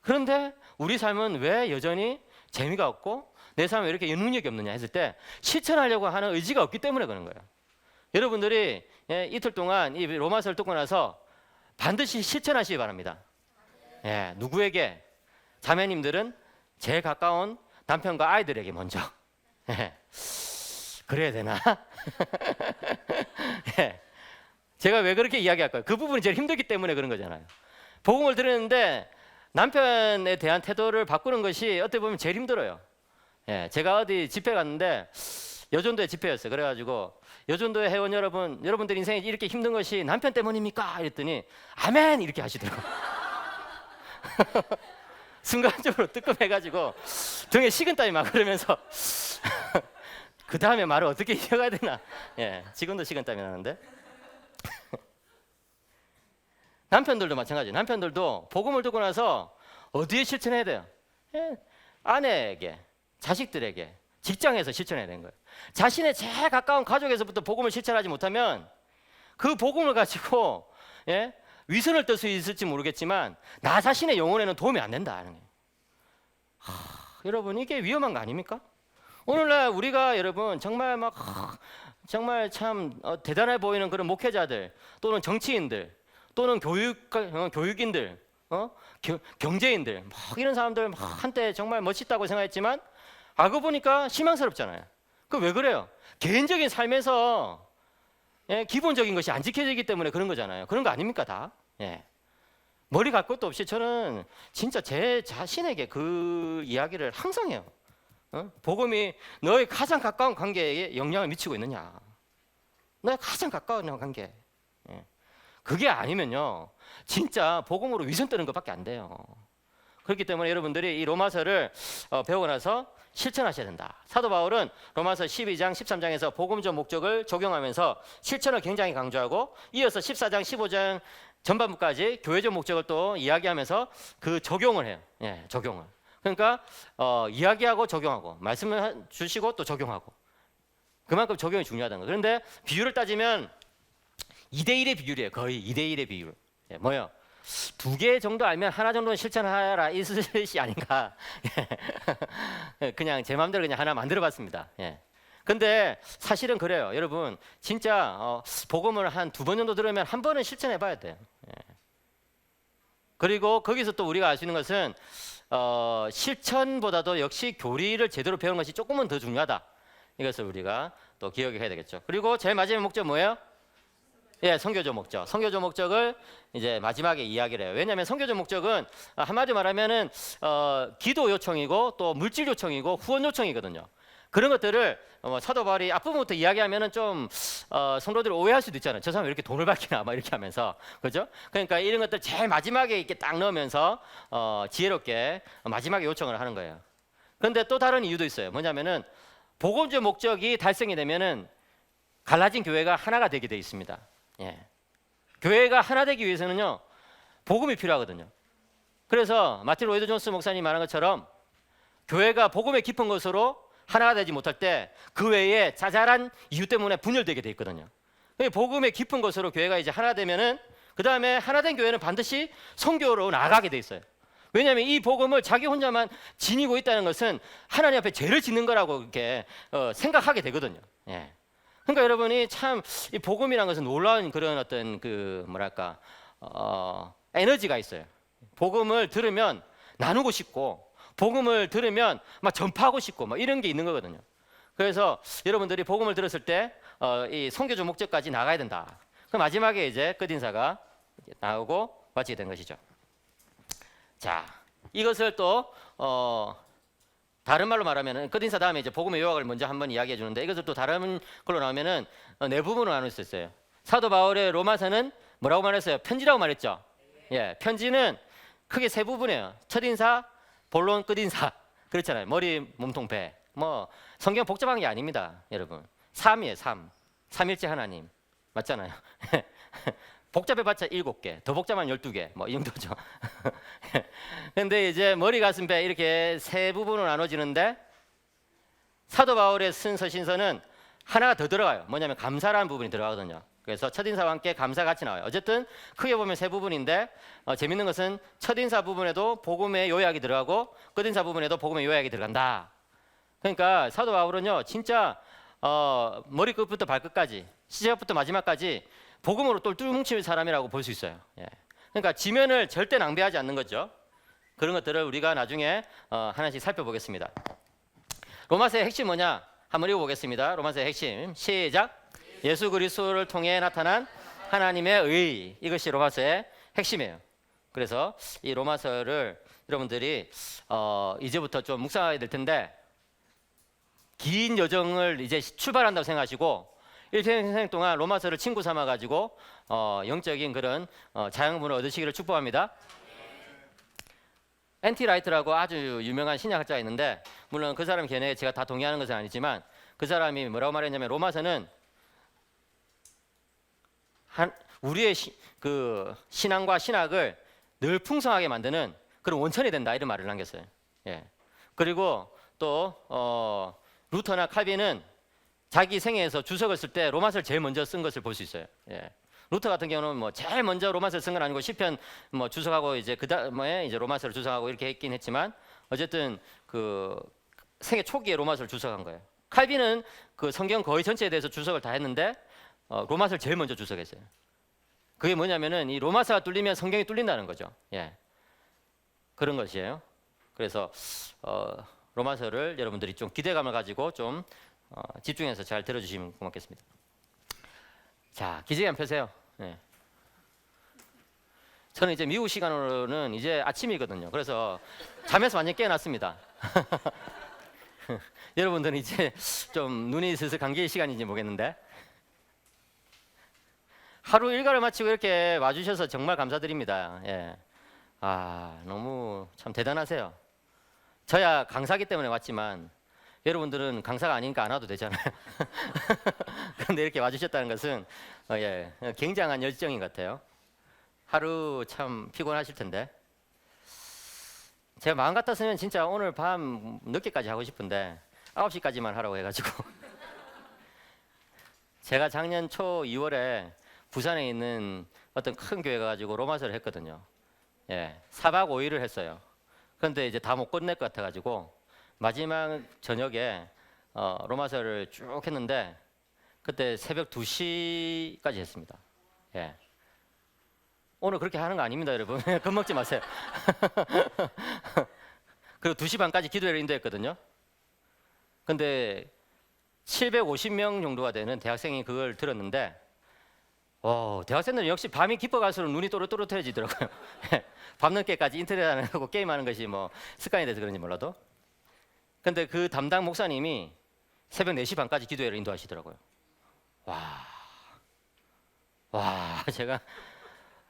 그런데 우리 삶은 왜 여전히 재미가 없고 내 삶에 왜 이렇게 능력이 없느냐 했을 때 실천하려고 하는 의지가 없기 때문에 그런 거예요. 여러분들이 이틀 동안 이 로마서를 듣고 나서 반드시 실천하시기 바랍니다. 예, 누구에게? 자매님들은 제일 가까운 남편과 아이들에게 먼저. 예, 그래야 되나? 예, 제가 왜 그렇게 이야기할까요? 그 부분이 제일 힘들기 때문에 그런 거잖아요. 복음을 들었는데 남편에 대한 태도를 바꾸는 것이 어떻게 보면 제일 힘들어요. 예, 제가 어디 집회 갔는데 여전도의 집회였어요. 그래가지고 여전도의 회원 여러분, 여러분들 인생에 이렇게 힘든 것이 남편 때문입니까? 이랬더니 아멘 이렇게 하시더라고요. 순간적으로 뜨끔해가지고 등에 식은땀이 막 흐르면서 그 다음에 말을 어떻게 이어가야 되나. 예, 지금도 식은땀이 나는데. 남편들도 마찬가지예요. 남편들도 복음을 듣고 나서 어디에 실천해야 돼요? 예, 아내에게, 자식들에게, 직장에서 실천해야 되는 거예요. 자신의 제일 가까운 가족에서부터 복음을 실천하지 못하면 그 복음을 가지고 예? 위선을 뜰 수 있을지 모르겠지만 나 자신의 영혼에는 도움이 안 된다는 거예요. 여러분 이게 위험한 거 아닙니까? 오늘날 우리가 여러분 정말 막 정말 참 대단해 보이는 그런 목회자들 또는 정치인들 또는 교육인들 경제인들 막 이런 사람들 막 한때 정말 멋있다고 생각했지만 알고 보니까 실망스럽잖아요. 그 왜 그래요? 개인적인 삶에서 예, 기본적인 것이 안 지켜지기 때문에 그런 거잖아요. 그런 거 아닙니까 다? 예. 머리 갈 것도 없이 저는 진짜 제 자신에게 그 이야기를 항상 해요. 복음이 너의 가장 가까운 관계에 영향을 미치고 있느냐? 너의 가장 가까운 관계. 예. 그게 아니면요, 진짜 복음으로 위선 뜨는 것밖에 안 돼요. 그렇기 때문에 여러분들이 이 로마서를 배우고 나서 실천하셔야 된다. 사도 바울은 로마서 12장, 13장에서 복음적 목적을 적용하면서 실천을 굉장히 강조하고 이어서 14장, 15장 전반부까지 교회적 목적을 또 이야기하면서 그 적용을 해요. 예, 적용을. 그러니까 이야기하고 적용하고 말씀을 주시고 또 적용하고 그만큼 적용이 중요하다는 거예요. 그런데 비율을 따지면 2대1의 비율이에요. 거의 2대1의 비율. 예, 뭐예요? 2개 정도 알면 하나 정도는 실천하라 이 뜻이 아닌가. 그냥 제 마음대로 그냥 하나 만들어봤습니다. 예. 근데 사실은 그래요. 여러분 진짜 복음을 한 2번 정도 들으면 한 번은 실천해봐야 돼요. 예. 그리고 거기서 또 우리가 알 수 있는 것은 실천보다도 역시 교리를 제대로 배우는 것이 조금은 더 중요하다. 이것을 우리가 또 기억해야 되겠죠. 그리고 제일 마지막 목적 뭐예요? 예, 선교적 목적. 선교적 목적을 이제 마지막에 이야기를 해요. 왜냐하면 선교적 목적은 한마디로 말하면은 기도 요청이고 또 물질 요청이고 후원 요청이거든요. 그런 것들을 사도 바울이 앞부분부터 이야기하면은 좀 성도들이 오해할 수도 있잖아요. 저 사람 왜 이렇게 돈을 받기나 막 이렇게 하면서, 그죠? 그러니까 이런 것들 제일 마지막에 이렇게 딱 넣으면서 지혜롭게 마지막에 요청을 하는 거예요. 그런데 또 다른 이유도 있어요. 뭐냐면은 복음적 목적이 달성이 되면은 갈라진 교회가 하나가 되게 돼 있습니다. 예. 교회가 하나 되기 위해서는요 복음이 필요하거든요. 그래서 마틴 로이드 존스 목사님이 말한 것처럼 교회가 복음의 깊은 것으로 하나가 되지 못할 때 그 외에 자잘한 이유 때문에 분열되게 돼 있거든요. 복음의 깊은 것으로 교회가 이제 하나 되면은 그 다음에 하나된 교회는 반드시 선교로 나아가게 돼 있어요. 왜냐하면 이 복음을 자기 혼자만 지니고 있다는 것은 하나님 앞에 죄를 짓는 거라고 이렇게 생각하게 되거든요. 예. 그러니까 여러분이 참 이 복음이라는 것은 놀라운 그런 어떤 그 뭐랄까 에너지가 있어요. 복음을 들으면 나누고 싶고 복음을 들으면 막 전파하고 싶고 막 이런 게 있는 거거든요. 그래서 여러분들이 복음을 들었을 때 이 선교적 목적까지 나가야 된다. 그 마지막에 이제 끝인사가 나오고 마치게 된 것이죠. 자, 이것을 또 다른 말로 말하면은 끝인사 다음에 이제 복음의 요약을 먼저 한번 이야기해 주는데 이것을 또 다른 걸로 나오면은 네 부분으로 나눌 수 있어요. 사도 바울의 로마서는 뭐라고 말했어요? 편지라고 말했죠. 예, 편지는 크게 세 부분이에요. 첫인사, 본론, 끝인사. 그렇잖아요. 머리, 몸통, 배. 뭐 성경 복잡한 게 아닙니다, 여러분. 삼이에요, 삼. 삼일째 하나님. 맞잖아요. 복잡해봤자 7개, 더 복잡하면 12개, 뭐 이 정도죠. 근데 이제 머리, 가슴, 배 이렇게 세 부분으로 나눠지는데 사도 바울의 쓴 서신서는 하나가 더 들어가요. 뭐냐면 감사라는 부분이 들어가거든요. 그래서 첫인사와 함께 감사 같이 나와요. 어쨌든 크게 보면 세 부분인데 재밌는 것은 첫인사 부분에도 복음의 요약이 들어가고 끝인사 부분에도 복음의 요약이 들어간다. 그러니까 사도 바울은요 진짜 머리끝부터 발끝까지 시작부터 마지막까지 복음으로 똘똘 뭉친 사람이라고 볼 수 있어요. 예. 그러니까 지면을 절대 낭비하지 않는 거죠. 그런 것들을 우리가 나중에 하나씩 살펴보겠습니다. 로마서의 핵심 뭐냐? 한번 읽어보겠습니다. 로마서의 핵심 시작. 예수 그리스도를 통해 나타난 하나님의 의, 이것이 로마서의 핵심이에요. 그래서 이 로마서를 여러분들이 이제부터 좀 묵상하게 될 텐데 긴 여정을 이제 출발한다고 생각하시고 일평생 동안 로마서를 친구 삼아 가지고 영적인 그런 자양분을 얻으시기를 축복합니다. N.T. 라이트라고 아주 유명한 신약학자가 있는데 물론 그 사람 견해에 제가 다 동의하는 것은 아니지만 그 사람이 뭐라고 말했냐면 로마서는 우리의 그 신앙과 신학을 늘 풍성하게 만드는 그런 원천이 된다 이런 말을 남겼어요. 예. 그리고 또 루터나 칼빈은 자기 생애에서 주석을 쓸 때 로마서를 제일 먼저 쓴 것을 볼 수 있어요. 예. 루터 같은 경우는 뭐 제일 먼저 로마서를 쓴 건 아니고 시편 뭐 주석하고 이제 그다음에 이제 로마서를 주석하고 이렇게 했긴 했지만 어쨌든 그 생애 초기에 로마서를 주석한 거예요. 칼빈은 그 성경 거의 전체에 대해서 주석을 다 했는데 로마서를 제일 먼저 주석했어요. 그게 뭐냐면은 이 로마서가 뚫리면 성경이 뚫린다는 거죠. 예. 그런 것이에요. 그래서 로마서를 여러분들이 좀 기대감을 가지고 좀 집중해서 잘 들어주시면 고맙겠습니다. 자, 기저귀 펴세요. 예. 저는 이제 미국 시간으로는 이제 아침이거든요. 그래서 잠에서 완전 깨어났습니다. 여러분들은 이제 좀 눈이 슬슬 감길 시간인지 모르겠는데 하루 일과를 마치고 이렇게 와주셔서 정말 감사드립니다. 예. 너무 참 대단하세요. 저야 강사기 때문에 왔지만 여러분들은 강사가 아니니까 안 와도 되잖아요. 그런데 이렇게 와주셨다는 것은 굉장한 열정인 것 같아요. 하루 참 피곤하실 텐데 제가 마음 같았으면 진짜 오늘 밤 늦게까지 하고 싶은데 9시까지만 하라고 해가지고 제가 작년 초 2월에 부산에 있는 어떤 큰 교회 가지고 로마서를 했거든요. 예, 4박 5일을 했어요. 그런데 이제 다 못 끝낼 것 같아가지고 마지막 저녁에 로마서를 쭉 했는데 그때 새벽 2시까지 했습니다. 예. 오늘 그렇게 하는 거 아닙니다, 여러분. 겁먹지 마세요. 그리고 2시 반까지 기도회를 인도했거든요. 근데 750명 정도가 되는 대학생이 그걸 들었는데 대학생들은 역시 밤이 깊어갈수록 눈이 또렷또렷해지더라고요. 밤늦게까지 인터넷 안 하고 게임하는 것이 뭐 습관이 돼서 그런지 몰라도. 근데 그 담당 목사님이 새벽 4시 반까지 기도회를 인도하시더라고요. 와, 제가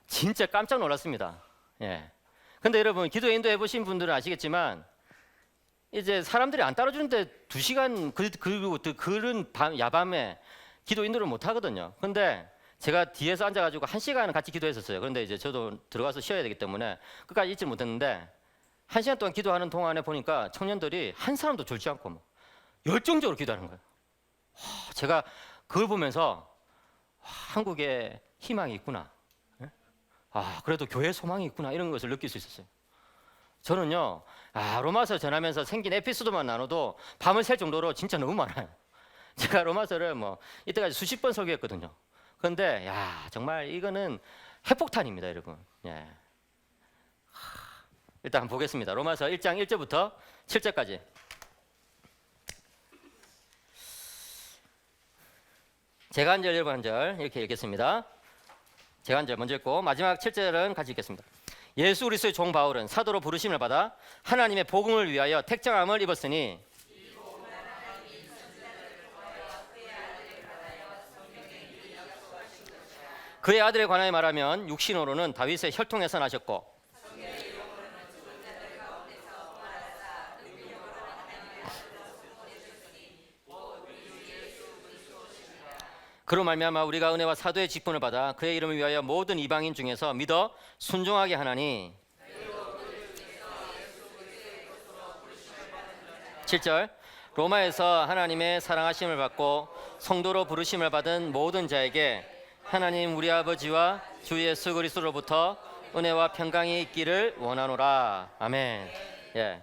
진짜 깜짝 놀랐습니다. 예. 근데 여러분 기도회 인도해 보신 분들은 아시겠지만 이제 사람들이 안 따라주는데 2시간 그리고 그런 야밤에 기도 인도를 못 하거든요. 근데 제가 뒤에서 앉아가지고 1시간은 같이 기도했었어요. 그런데 이제 저도 들어가서 쉬어야 되기 때문에 끝까지 있지 못했는데 1시간 동안 기도하는 동안에 보니까 청년들이 한 사람도 졸지 않고 뭐 열정적으로 기도하는 거예요. 제가 그걸 보면서 한국에 희망이 있구나. 그래도 교회 소망이 있구나 이런 것을 느낄 수 있었어요. 저는요 로마서 전하면서 생긴 에피소드만 나눠도 밤을 샐 정도로 진짜 너무 많아요. 제가 로마서를 뭐 이때까지 수십 번 설교했거든요. 그런데 정말 이거는 핵폭탄입니다, 여러분. 예. 일단 한번 보겠습니다. 로마서 1장 1절부터 7절까지. 제가 한 절, 여러분 한 절 이렇게 읽겠습니다. 제가 한 절 먼저 읽고 마지막 7절은 같이 읽겠습니다. 예수 그리스도의 종 바울은 사도로 부르심을 받아 하나님의 복음을 위하여 택정함을 입었으니 그의 아들에 관하여 말하면 육신으로는 다윗의 혈통에서 나셨고 그로 말미암아 우리가 은혜와 사도의 직분을 받아 그의 이름을 위하여 모든 이방인 중에서 믿어 순종하게 하나니. 7절 로마에서 하나님의 사랑하심을 받고 성도로 부르심을 받은 모든 자에게 하나님 우리 아버지와 주 예수 그리스도로부터 은혜와 평강이 있기를 원하노라. 아멘. 예.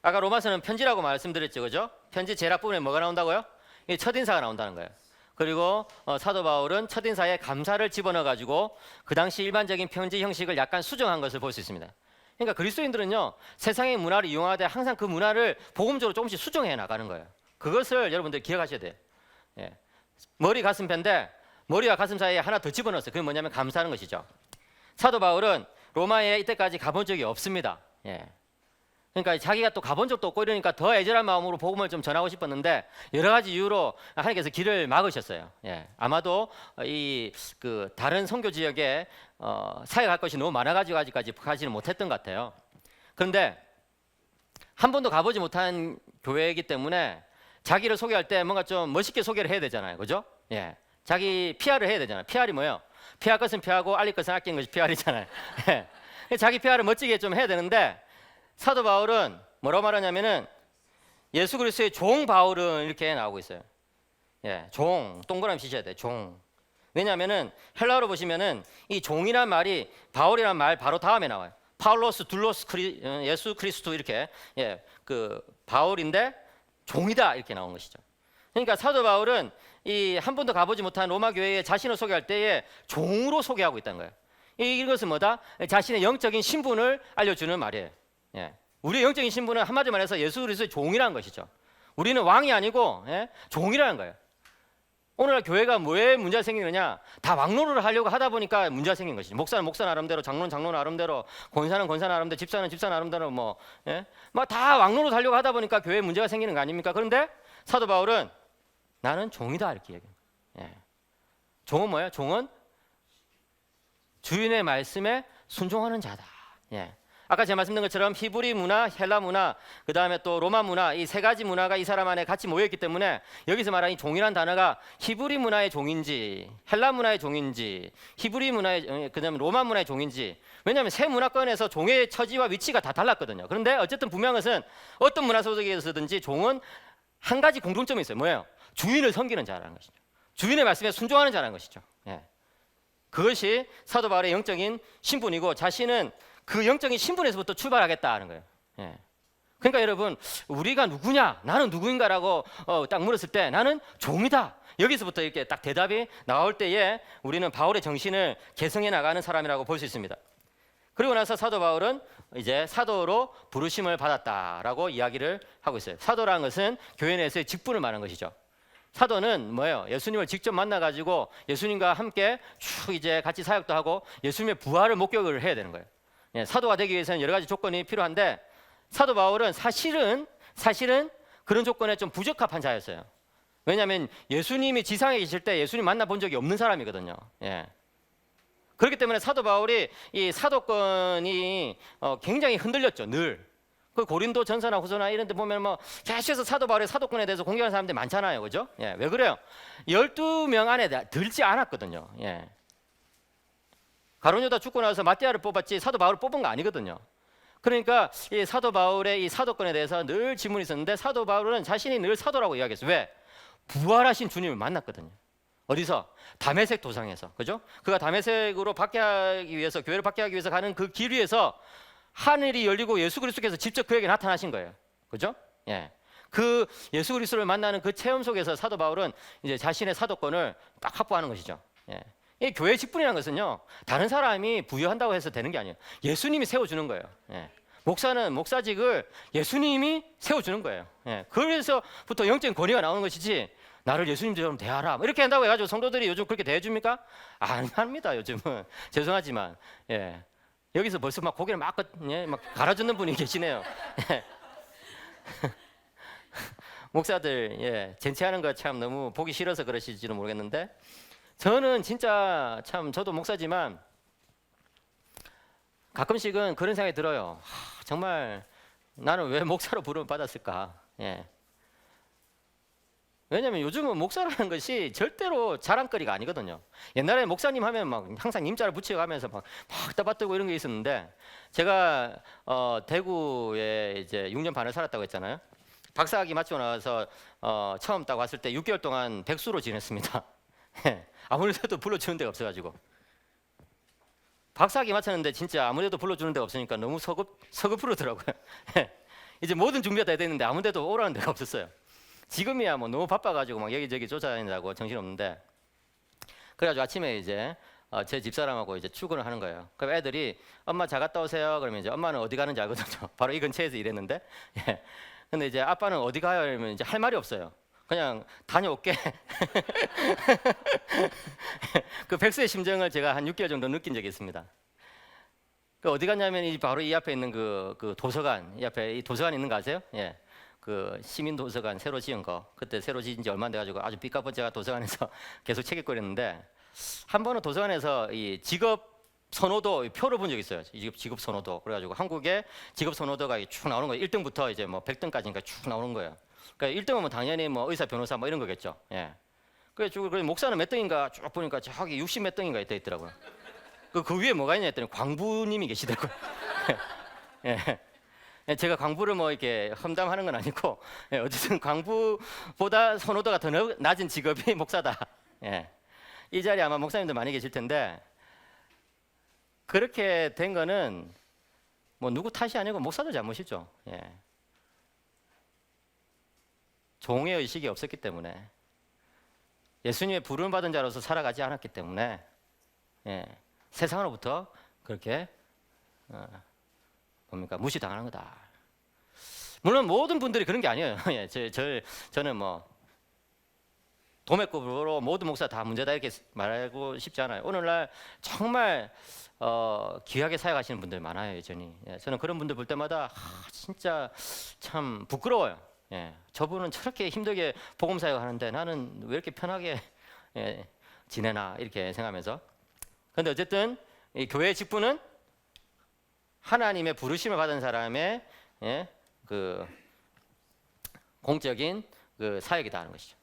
아까 로마서는 편지라고 말씀드렸죠, 그죠? 편지 제락 부분에 뭐가 나온다고요? 이 첫인사가 나온다는 거예요. 그리고 사도 바울은 첫인사에 감사를 집어넣어 가지고 그 당시 일반적인 편지 형식을 약간 수정한 것을 볼 수 있습니다. 그러니까 그리스도인들은요, 세상의 문화를 이용하되 항상 그 문화를 복음적으로 조금씩 수정해 나가는 거예요. 그것을 여러분들 기억하셔야 돼요. 예. 머리 가슴 편인데 머리와 가슴 사이에 하나 더 집어넣었어요. 그게 뭐냐면 감사하는 것이죠. 사도 바울은 로마에 이때까지 가본 적이 없습니다. 예. 그러니까 자기가 또 가본 적도 없고 이러니까 더 애절한 마음으로 복음을 좀 전하고 싶었는데 여러 가지 이유로 하나님께서 길을 막으셨어요. 예. 아마도 이 그 다른 선교 지역에 사역할 것이 너무 많아가지고 아직까지 가지는 못했던 것 같아요. 그런데 한 번도 가보지 못한 교회이기 때문에 자기를 소개할 때 뭔가 좀 멋있게 소개를 해야 되잖아요, 그죠? 예. 자기 PR을 해야 되잖아요. PR이 뭐예요? PR 것은 PR하고 알릴 것은 아끼는 것이 PR이잖아요. 예. 자기 PR을 멋지게 좀 해야 되는데 사도 바울은 뭐라고 말하냐면은 예수 그리스도의 종 바울은 이렇게 나오고 있어요. 예, 종 동그라미 치셔야 돼. 종. 왜냐하면은 헬라어로 보시면은 이 종이란 말이 바울이란 말 바로 다음에 나와요. 파울로스, 둘로스, 예수 그리스도 이렇게 예, 그 바울인데 종이다 이렇게 나온 것이죠. 그러니까 사도 바울은 이 한 번도 가보지 못한 로마 교회에 자신을 소개할 때에 종으로 소개하고 있다는 거예요. 이것은 뭐다? 자신의 영적인 신분을 알려주는 말이에요. 예. 우리의 영적인 신분은 한마디로 말해서 예수 그리스도의 종이라는 것이죠. 우리는 왕이 아니고 예? 종이라는 거예요. 오늘날 교회가 왜 문제가 생기느냐? 다 왕노릇을 하려고 하다 보니까 문제가 생긴 것이죠. 목사는 목사 나름대로, 장로는 장로 나름대로, 권사는 권사 나름대로, 집사는 집사 나름대로 다 왕노릇 하려고 하다 보니까 교회에 문제가 생기는 거 아닙니까? 그런데 사도 바울은 나는 종이다 이렇게 얘기해요. 예. 종은 뭐예요? 종은 주인의 말씀에 순종하는 자다. 예. 아까 제가 말씀드린 것처럼 히브리 문화, 헬라 문화, 그 다음에 또 로마 문화, 이 세 가지 문화가 이 사람 안에 같이 모여있기 때문에 여기서 말하는 이 종이라는 단어가 히브리 문화의 종인지, 헬라 문화의 종인지, 히브리 문화의, 그 다음에 로마 문화의 종인지. 왜냐하면 세 문화권에서 종의 처지와 위치가 다 달랐거든요. 그런데 어쨌든 분명한 것은 어떤 문화 속에서든지 종은 한 가지 공통점이 있어요. 뭐예요? 주인을 섬기는 자라는 것이죠. 주인의 말씀에 순종하는 자라는 것이죠. 예. 그것이 사도 바울의 영적인 신분이고 자신은 그 영적인 신분에서부터 출발하겠다는 거예요. 예. 그러니까 여러분 우리가 누구냐? 나는 누구인가라고 딱 물었을 때 나는 종이다. 여기서부터 이렇게 딱 대답이 나올 때에 우리는 바울의 정신을 계승해 나가는 사람이라고 볼 수 있습니다. 그리고 나서 사도 바울은 이제 사도로 부르심을 받았다라고 이야기를 하고 있어요. 사도라는 것은 교회 내에서의 직분을 말하는 것이죠. 사도는 뭐예요? 예수님을 직접 만나가지고 예수님과 함께 쭉 이제 같이 사역도 하고 예수님의 부활을 목격을 해야 되는 거예요. 예, 사도가 되기 위해서는 여러 가지 조건이 필요한데 사도 바울은 사실은 그런 조건에 좀 부적합한 자였어요. 왜냐하면 예수님이 지상에 계실 때 예수님 만나본 적이 없는 사람이거든요. 예. 그렇기 때문에 사도 바울이 이 사도권이 굉장히 흔들렸죠. 늘. 그 고린도 전서나 후서나 이런 데 보면 계속해서 사도 바울의 사도권에 대해서 공격하는 사람들이 많잖아요. 그죠? 예. 왜 그래요? 12명 안에 들지 않았거든요. 예. 가룟 유다 죽고 나서 마띠아를 뽑았지 사도 바울을 뽑은 거 아니거든요. 그러니까 이 사도 바울의 이 사도권에 대해서 늘 질문이 있었는데 사도 바울은 자신이 늘 사도라고 이야기했어요. 왜? 부활하신 주님을 만났거든요. 어디서? 다메섹 도상에서. 그죠? 그가 다메섹으로 박해하기 위해서 교회를 박해하기 위해서 가는 그 길 위에서 하늘이 열리고 예수 그리스도께서 직접 그에게 나타나신 거예요. 그죠? 예. 그 예수 그리스도를 만나는 그 체험 속에서 사도 바울은 이제 자신의 사도권을 딱 확보하는 것이죠. 예. 이 교회 직분이라는 것은요 다른 사람이 부여한다고 해서 되는 게 아니에요. 예수님이 세워주는 거예요. 예. 목사는 목사직을 예수님이 세워주는 거예요. 예. 그래서부터 영적인 권위가 나오는 것이지 나를 예수님처럼 대하라 이렇게 한다고 해가지고 성도들이 요즘 그렇게 대해줍니까? 안 합니다. 요즘은 죄송하지만 예. 여기서 벌써 막 고개를 막 갈아주는 분이 계시네요. 예. 목사들 젠치하는 거 참 너무 보기 싫어서 그러실지는 모르겠는데 저는 진짜 참 저도 목사지만 가끔씩은 그런 생각이 들어요. 정말 나는 왜 목사로 부름을 받았을까? 예. 왜냐면 요즘은 목사라는 것이 절대로 자랑거리가 아니거든요. 옛날에 목사님 하면 막 항상 님자를 붙여가면서 막 따받들고 이런 게 있었는데, 제가 대구에 이제 6년 반을 살았다고 했잖아요. 박사학위 마치고 나서 처음 딱 왔을 때 6개월 동안 백수로 지냈습니다. 아무래도 불러주는 데가 없어가지고. 박사학위 마쳤는데 진짜 아무데도 불러주는 데가 없으니까 너무 서글프더라고요. 이제 모든 준비가 다 됐는데 아무 데도 오라는 데가 없었어요. 지금이야 뭐 너무 바빠가지고 막 여기저기 쫓아다닌다고 정신없는데, 그래가지고 아침에 이제 제 집사람하고 이제 출근을 하는 거예요. 그럼 애들이 엄마 잘 갔다 오세요. 그러면 이제 엄마는 어디 가는지 알거든요. 바로 이 근처에서 일했는데. 예. 근데 이제 아빠는 어디 가요? 이러면 이제 할 말이 없어요. 그냥 다녀올게. 그 백수의 심정을 제가 한 6개월 정도 느낀 적이 있습니다. 그 어디 갔냐면 바로 이 앞에 있는 그 도서관, 이 앞에 이 도서관 있는 거 아세요? 예. 그 시민 도서관 새로 지은 거, 그때 새로 지은 지 얼마 안 돼가지고 아주 삐까뻔쩍한 도서관에서 계속 책 읽고 그랬는데, 한 번은 도서관에서 이 직업 선호도 표를 본 적 있어요. 직업 선호도. 그래가지고 한국에 직업 선호도가 쭉 나오는 거예요. 1등부터 이제 뭐 100등까지니까 쭉 나오는 거예요. 그러니까 1등은 뭐 당연히 뭐 의사, 변호사 뭐 이런 거겠죠. 예. 그래서 목사는 몇 등인가 쭉 보니까 저기 60 몇 등인가 있더라고요. 그 위에 뭐가 있냐 했더니 광부님이 계시더라고요. 예. 제가 광부를 뭐 이렇게 험담하는 건 아니고, 예, 어쨌든 광부보다 선호도가 더 낮은 직업이 목사다. 예. 이 자리에 아마 목사님들 많이 계실 텐데, 그렇게 된 거는 뭐 누구 탓이 아니고 목사들 잘못이죠. 예. 종의 의식이 없었기 때문에, 예수님의 부름을 받은 자로서 살아가지 않았기 때문에, 예, 세상으로부터 그렇게 무시당하는 거다. 물론 모든 분들이 그런 게 아니에요. 예, 저는 뭐 도매급으로 모든 목사 다 문제다 이렇게 말하고 싶지 않아요. 오늘날 정말 귀하게 사역하시는 분들 많아요, 여전히. 예, 저는 그런 분들 볼 때마다 진짜 참 부끄러워요. 예, 저분은 저렇게 힘들게 복음 사역하는데 나는 왜 이렇게 편하게 지내나 이렇게 생각하면서. 그런데 어쨌든 이 교회의 직분은 하나님의 부르심을 받은 사람의 그 공적인 그 사역이다 하는 것이죠.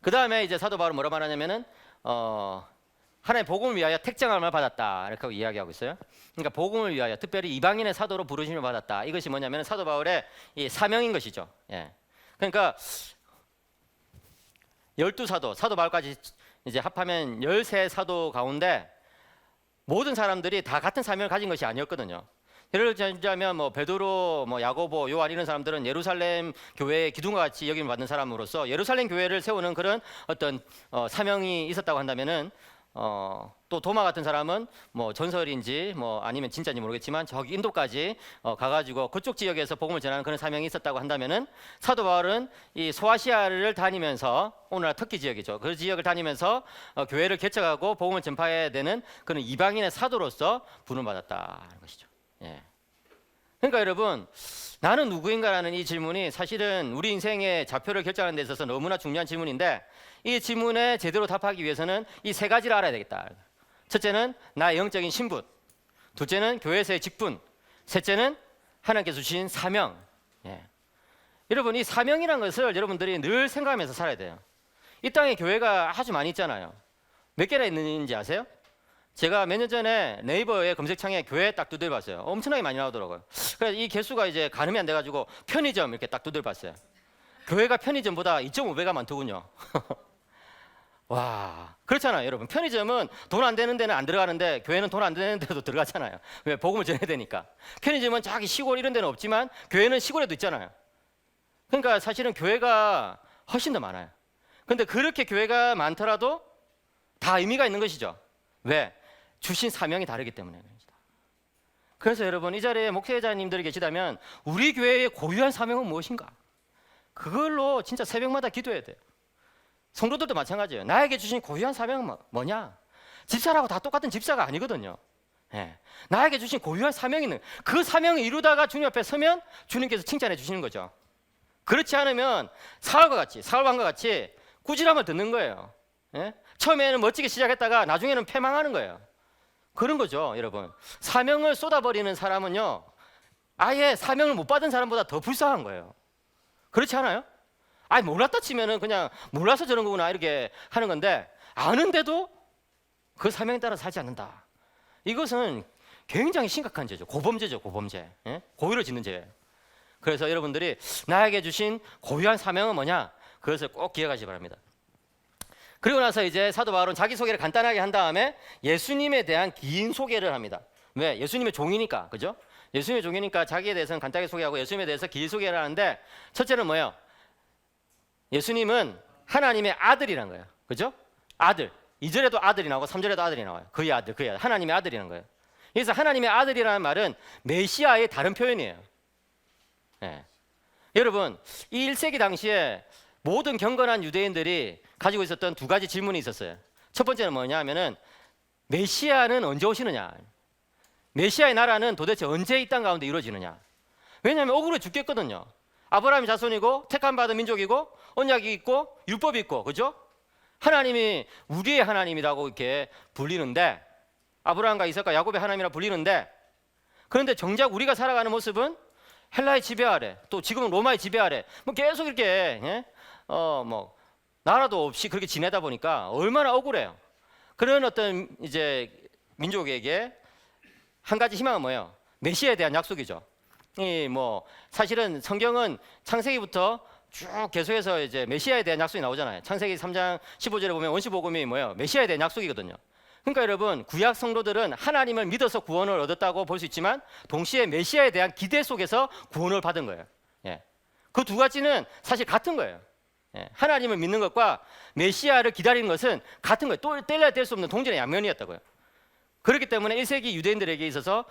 그 다음에 이제 사도 바울은 뭐라 말하냐면은 하나님의 복음을 위하여 택정함을 받았다 이렇게 이야기하고 있어요. 그러니까 복음을 위하여 특별히 이방인의 사도로 부르심을 받았다. 이것이 뭐냐면 사도 바울의 이 사명인 것이죠. 예. 그러니까 12사도, 사도 바울까지 이제 합하면 13사도 가운데 모든 사람들이 다 같은 사명을 가진 것이 아니었거든요. 예를 들자면 뭐 베드로, 뭐 야고보, 요한 이런 사람들은 예루살렘 교회의 기둥과 같이 여김을 받는 사람으로서 예루살렘 교회를 세우는 그런 어떤 사명이 있었다고 한다면은 또 도마 같은 사람은 뭐 전설인지 뭐 아니면 진짜인지 모르겠지만 저기 인도까지 가가지고 그쪽 지역에서 복음을 전하는 그런 사명이 있었다고 한다면은 사도 바울은 이 소아시아를 다니면서 오늘날 터키 지역이죠. 그 지역을 다니면서 교회를 개척하고 복음을 전파해야 되는 그런 이방인의 사도로서 부름을 받았다는 것이죠. 예. 그러니까 여러분, 나는 누구인가라는 이 질문이 사실은 우리 인생의 좌표를 결정하는 데 있어서 너무나 중요한 질문인데, 이 질문에 제대로 답하기 위해서는 이 세 가지를 알아야 되겠다. 첫째는 나의 영적인 신분, 둘째는 교회에서의 직분, 셋째는 하나님께서 주신 사명. 예. 여러분, 이 사명이라는 것을 여러분들이 늘 생각하면서 살아야 돼요. 이 땅에 교회가 아주 많이 있잖아요. 몇 개나 있는지 아세요? 제가 몇 년 전에 네이버의 검색창에 교회 딱 두드려봤어요. 엄청나게 많이 나오더라고요. 그래서 이 개수가 이제 가늠이 안 돼가지고 편의점 이렇게 딱 두드려봤어요. 교회가 편의점보다 2.5배가 많더군요. 와, 그렇잖아요, 여러분. 편의점은 돈 안 되는 데는 안 들어가는데 교회는 돈 안 되는 데도 들어가잖아요. 왜? 복음을 전해야 되니까. 편의점은 자기 시골 이런 데는 없지만 교회는 시골에도 있잖아요. 그러니까 사실은 교회가 훨씬 더 많아요. 근데 그렇게 교회가 많더라도 다 의미가 있는 것이죠. 왜? 주신 사명이 다르기 때문에. 그래서 여러분, 이 자리에 목회자님들이 계시다면 우리 교회의 고유한 사명은 무엇인가? 그걸로 진짜 새벽마다 기도해야 돼요. 성도들도 마찬가지예요. 나에게 주신 고유한 사명은 뭐냐? 집사라고 다 똑같은 집사가 아니거든요. 예. 나에게 주신 고유한 사명이 있는, 그 사명을 이루다가 주님 앞에 서면 주님께서 칭찬해 주시는 거죠. 그렇지 않으면 사울왕과 같이 꾸지람을 듣는 거예요. 예? 처음에는 멋지게 시작했다가 나중에는 패망하는 거예요. 그런 거죠, 여러분. 사명을 쏟아버리는 사람은요, 아예 사명을 못 받은 사람보다 더 불쌍한 거예요. 그렇지 않아요? 아니 몰랐다 치면은 그냥 몰라서 저런 거구나 이렇게 하는 건데, 아는데도 그 사명에 따라 살지 않는다. 이것은 굉장히 심각한 죄죠. 고범죄죠, 고범죄. 예? 고의를 짓는 죄예요. 그래서 여러분들이 나에게 주신 고유한 사명은 뭐냐? 그것을 꼭 기억하시기 바랍니다. 그리고 나서 이제 사도 바울은 자기소개를 간단하게 한 다음에 예수님에 대한 긴 소개를 합니다. 왜? 예수님의 종이니까, 그죠? 예수님의 종이니까 자기에 대해서는 간단하게 소개하고 예수님에 대해서 긴 소개를 하는데, 첫째는 뭐예요? 예수님은 하나님의 아들이란 거예요. 그죠? 아들. 2절에도 아들이 나오고 3절에도 아들이 나와요. 그의 아들, 그의 아들. 하나님의 아들이라는 거예요. 그래서 하나님의 아들이라는 말은 메시아의 다른 표현이에요. 예. 여러분, 이 1세기 당시에 모든 경건한 유대인들이 가지고 있었던 두 가지 질문이 있었어요. 첫 번째는 뭐냐 하면은 메시아는 언제 오시느냐? 메시아의 나라는 도대체 언제 이 땅 가운데 이루어지느냐? 왜냐하면 억울해 죽겠거든요. 아브라함의 자손이고 택함 받은 민족이고 언약이 있고 율법이 있고, 그죠? 하나님이 우리의 하나님이라고 이렇게 불리는데, 아브라함과 이삭과 야곱의 하나님이라 불리는데, 그런데 정작 우리가 살아가는 모습은 헬라의 지배 아래, 또 지금은 로마의 지배 아래, 뭐 계속 이렇게 뭐 나라도 없이 그렇게 지내다 보니까 얼마나 억울해요. 그런 어떤 이제 민족에게 한 가지 희망은 뭐예요? 메시아에 대한 약속이죠. 이 뭐 사실은 성경은 창세기부터 쭉 계속해서 이제 메시아에 대한 약속이 나오잖아요. 창세기 3장 15절에 보면 원시복음이 뭐예요? 메시아에 대한 약속이거든요. 그러니까 여러분, 구약 성도들은 하나님을 믿어서 구원을 얻었다고 볼 수 있지만 동시에 메시아에 대한 기대 속에서 구원을 받은 거예요. 예. 그 두 가지는 사실 같은 거예요. 예. 하나님을 믿는 것과 메시아를 기다리는 것은 같은 거예요. 또 뗄래야 뗄 수 없는 동전의 양면이었다고요. 그렇기 때문에 1세기 유대인들에게 있어서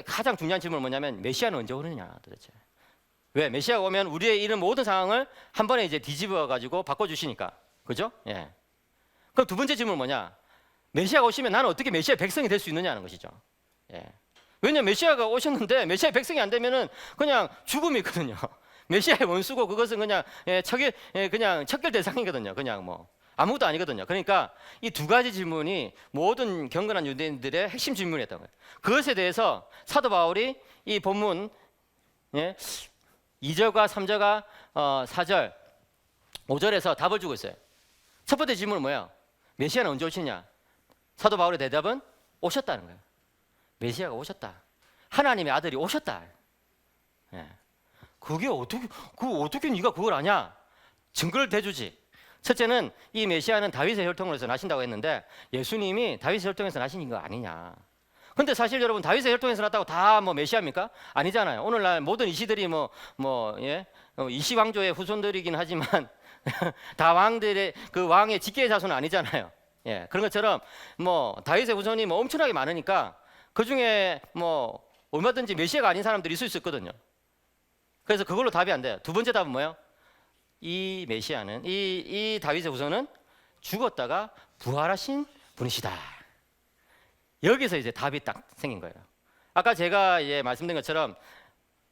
가장 중요한 질문은 뭐냐면 메시아는 언제 오느냐 도대체. 왜? 메시아가 오면 우리의 이런 모든 상황을 한 번에 이제 뒤집어 가지고 바꿔주시니까. 그죠? 예. 그럼 두 번째 질문은 뭐냐? 메시아가 오시면 나는 어떻게 메시아의 백성이 될 수 있느냐는 것이죠. 예. 왜냐면 메시아가 오셨는데 메시아의 백성이 안 되면은 그냥 죽음이 있거든요. 메시아의 원수고 그것은 그냥 그냥 척결 대상이거든요. 그냥 뭐 아무것도 아니거든요. 그러니까 이 두 가지 질문이 모든 경건한 유대인들의 핵심 질문이었던 거예요. 그것에 대해서 사도 바울이 이 본문 2절과 3절과 4절, 5절에서 답을 주고 있어요. 첫 번째 질문은 뭐예요? 메시아는 언제 오시냐? 사도 바울의 대답은 오셨다는 거예요. 메시아가 오셨다. 하나님의 아들이 오셨다. 예. 그게 어떻게 네가 그걸 아냐? 증거를 대주지. 첫째는 이 메시아는 다윗의 혈통으로서 나신다고 했는데 예수님이 다윗의 혈통에서 나신 거 아니냐? 근데 사실 여러분, 다윗의 혈통에서 났다고 다 뭐 메시아입니까? 아니잖아요. 오늘날 모든 이시들이 이시 왕조의 후손들이긴 하지만 다 왕들의 그 왕의 직계의 자손은 아니잖아요. 예, 그런 것처럼 뭐 다윗의 후손이 뭐 엄청나게 많으니까 그 중에 뭐 얼마든지 메시아가 아닌 사람들이 있을 수 있거든요. 그래서 그걸로 답이 안 돼요. 두 번째 답은 뭐예요? 이 메시아는 이 다윗의 후손은 죽었다가 부활하신 분이시다. 여기서 이제 답이 딱 생긴 거예요. 아까 제가 말씀드린 것처럼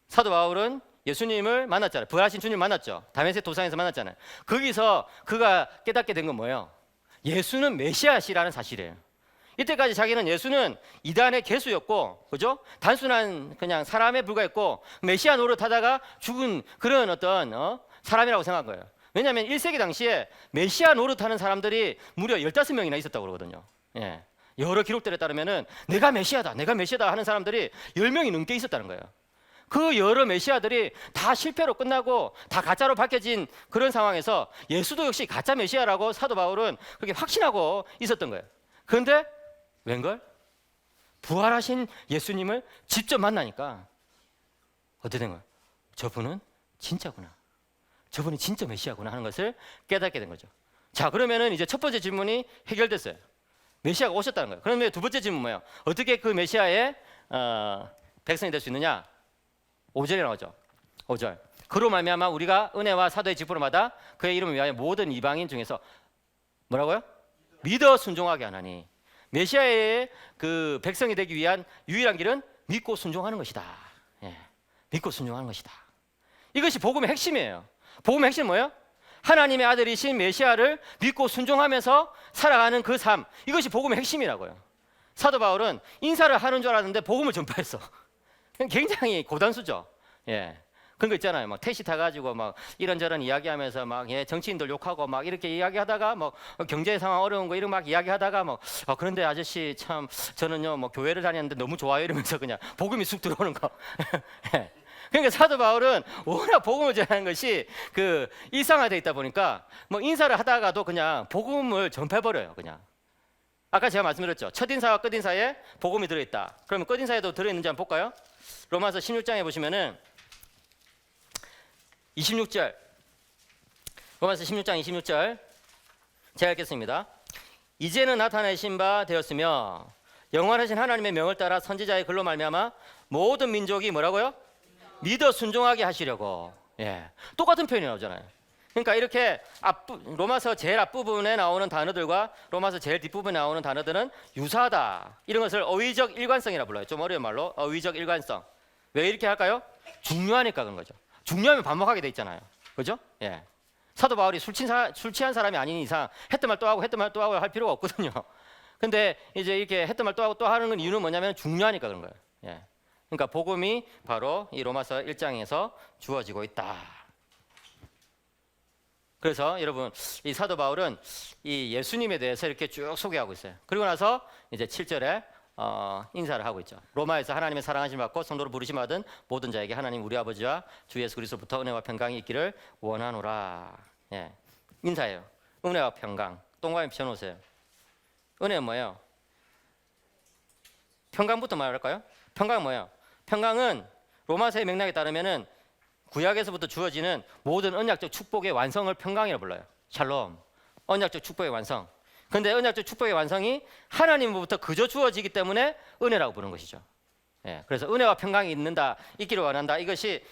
사도 바울은 예수님을 만났잖아요. 부활하신 주님 만났죠. 다메섹 도상에서 만났잖아요. 거기서 그가 깨닫게 된 건 뭐예요? 예수는 메시아시라는 사실이에요. 이때까지 자기는 예수는 이단의 개수였고, 그죠? 단순한 그냥 사람에 불과했고 메시아 노릇하다가 죽은 그런 어떤 사람이라고 생각한 거예요. 왜냐하면 1세기 당시에 메시아 노릇하는 사람들이 무려 15명이나 있었다고 그러거든요. 예. 여러 기록들에 따르면은 내가 메시아다 하는 사람들이 10명이 넘게 있었다는 거예요. 그 여러 메시아들이 다 실패로 끝나고 다 가짜로 밝혀진 그런 상황에서 예수도 역시 가짜 메시아라고 사도 바울은 그렇게 확신하고 있었던 거예요. 그런데 웬걸? 부활하신 예수님을 직접 만나니까 어떻게 된 거예요? 저분은 진짜구나. 저분이 진짜 메시아구나 하는 것을 깨닫게 된 거죠. 자, 그러면은 이제 첫 번째 질문이 해결됐어요. 메시아가 오셨다는 거예요. 그러면 두 번째 질문 뭐예요? 어떻게 그 메시아의 백성이 될 수 있느냐? 5절에 나오죠. 5절. 그로 말미암아 우리가 은혜와 사도의 직분을 그의 이름을 위하여 모든 이방인 중에서 뭐라고요? 믿어 순종하게 하나니. 메시아의 그 백성이 되기 위한 유일한 길은 믿고 순종하는 것이다. 예. 믿고 순종하는 것이다. 이것이 복음의 핵심이에요. 복음의 핵심은 뭐예요? 하나님의 아들이신 메시아를 믿고 순종하면서 살아가는 그 삶, 이것이 복음의 핵심이라고요. 사도 바울은 인사를 하는 줄 알았는데 복음을 전파했어. 굉장히 고단수죠. 예. 그런 거 있잖아요. 막 택시 타가지고 막 이런저런 이야기하면서 막 정치인들 욕하고 막 이렇게 이야기하다가 뭐 경제 상황 어려운 거 이런 막 이야기하다가 뭐 그런데 아저씨 참 저는요 뭐 교회를 다녔는데 너무 좋아요 이러면서 그냥 복음이 쑥 들어오는 거. 예. 그러니까 사도 바울은 워낙 복음을 전하는 것이 그 일상화되어 있다 보니까 뭐 인사를 하다가도 그냥 복음을 전파해버려요. 그냥. 아까 제가 말씀드렸죠. 첫인사와 끝인사에 복음이 들어있다. 그러면 끝인사에도 들어있는지 한번 볼까요? 로마서 16장에 보시면은 26절, 로마서 16장 26절 제가 읽겠습니다. 이제는 나타내신 바 되었으며 영원하신 하나님의 명을 따라 선지자의 글로 말미암아 모든 민족이 뭐라고요? 믿어 순종하게 하시려고. 예, 똑같은 표현이 나오잖아요. 그러니까 이렇게 로마서 제일 앞부분에 나오는 단어들과 로마서 제일 뒷부분에 나오는 단어들은 유사하다. 이런 것을 어휘적 일관성이라 불러요. 좀 어려운 말로 어휘적 일관성. 왜 이렇게 할까요? 중요하니까 그런 거죠. 중요하면 반복하게 돼 있잖아요. 그죠? 예. 사도 바울이 술 취한 사람이 아닌 이상 했던 말 또 하고 했던 말 또 하고 할 필요가 없거든요. 근데 이제 이렇게 했던 말 또 하고 또 하는 이유는 뭐냐면 중요하니까 그런 거예요. 예. 그러니까 복음이 바로 이 로마서 1장에서 주어지고 있다. 그래서 여러분 이 사도 바울은 이 예수님에 대해서 이렇게 쭉 소개하고 있어요. 그리고 나서 이제 7절에 인사를 하고 있죠. 로마에서 하나님의 사랑하심 받고 성도로 부르심 받은 모든 자에게 하나님 우리 아버지와 주 예수 그리스도부터 은혜와 평강이 있기를 원하노라. 예. 인사예요. 은혜와 평강. 동그라미 펴놓으세요. 은혜는 뭐예요? 평강부터 말할까요? 평강은 뭐예요? 평강은 로마서의 맥락에 따르면은 구약에서부터 주어지는 모든 언약적 축복의 완성을 평강이라고 불러요. 샬롬. 언약적 축복의 완성. 그런데 언약적 축복의 완성이 하나님으로부터 그저 주어지기 때문에 은혜라고 부르는 것이죠. 예, 그래서 은혜와 평강이 있기를 원한다. 이것이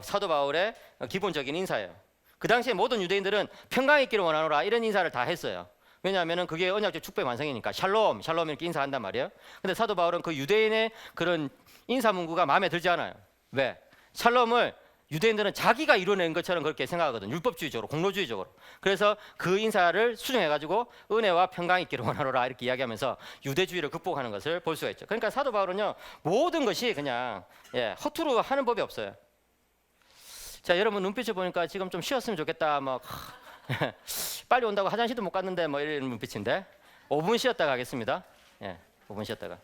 사도 바울의 기본적인 인사예요. 그 당시에 모든 유대인들은 평강이 있기를 원하노라 이런 인사를 다 했어요. 왜냐하면 그게 언약적 축복의 완성이니까 샬롬 이렇게 인사한단 말이에요. 근데 사도 바울은 그 유대인의 그런 인사 문구가 마음에 들지 않아요. 왜? 샬롬을 유대인들은 자기가 이뤄낸 것처럼 그렇게 생각하거든. 율법주의적으로, 공로주의적으로. 그래서 그 인사를 수정해가지고 은혜와 평강이 있기를 원하노라 이렇게 이야기하면서 유대주의를 극복하는 것을 볼 수가 있죠. 그러니까 사도 바울은요 모든 것이 그냥 허투루 하는 법이 없어요. 자, 여러분 눈빛을 보니까 지금 좀 쉬었으면 좋겠다. 뭐 빨리 온다고 화장실도 못 갔는데 뭐 이런 눈빛인데 5분 쉬었다가 가겠습니다. 5분 쉬었다가.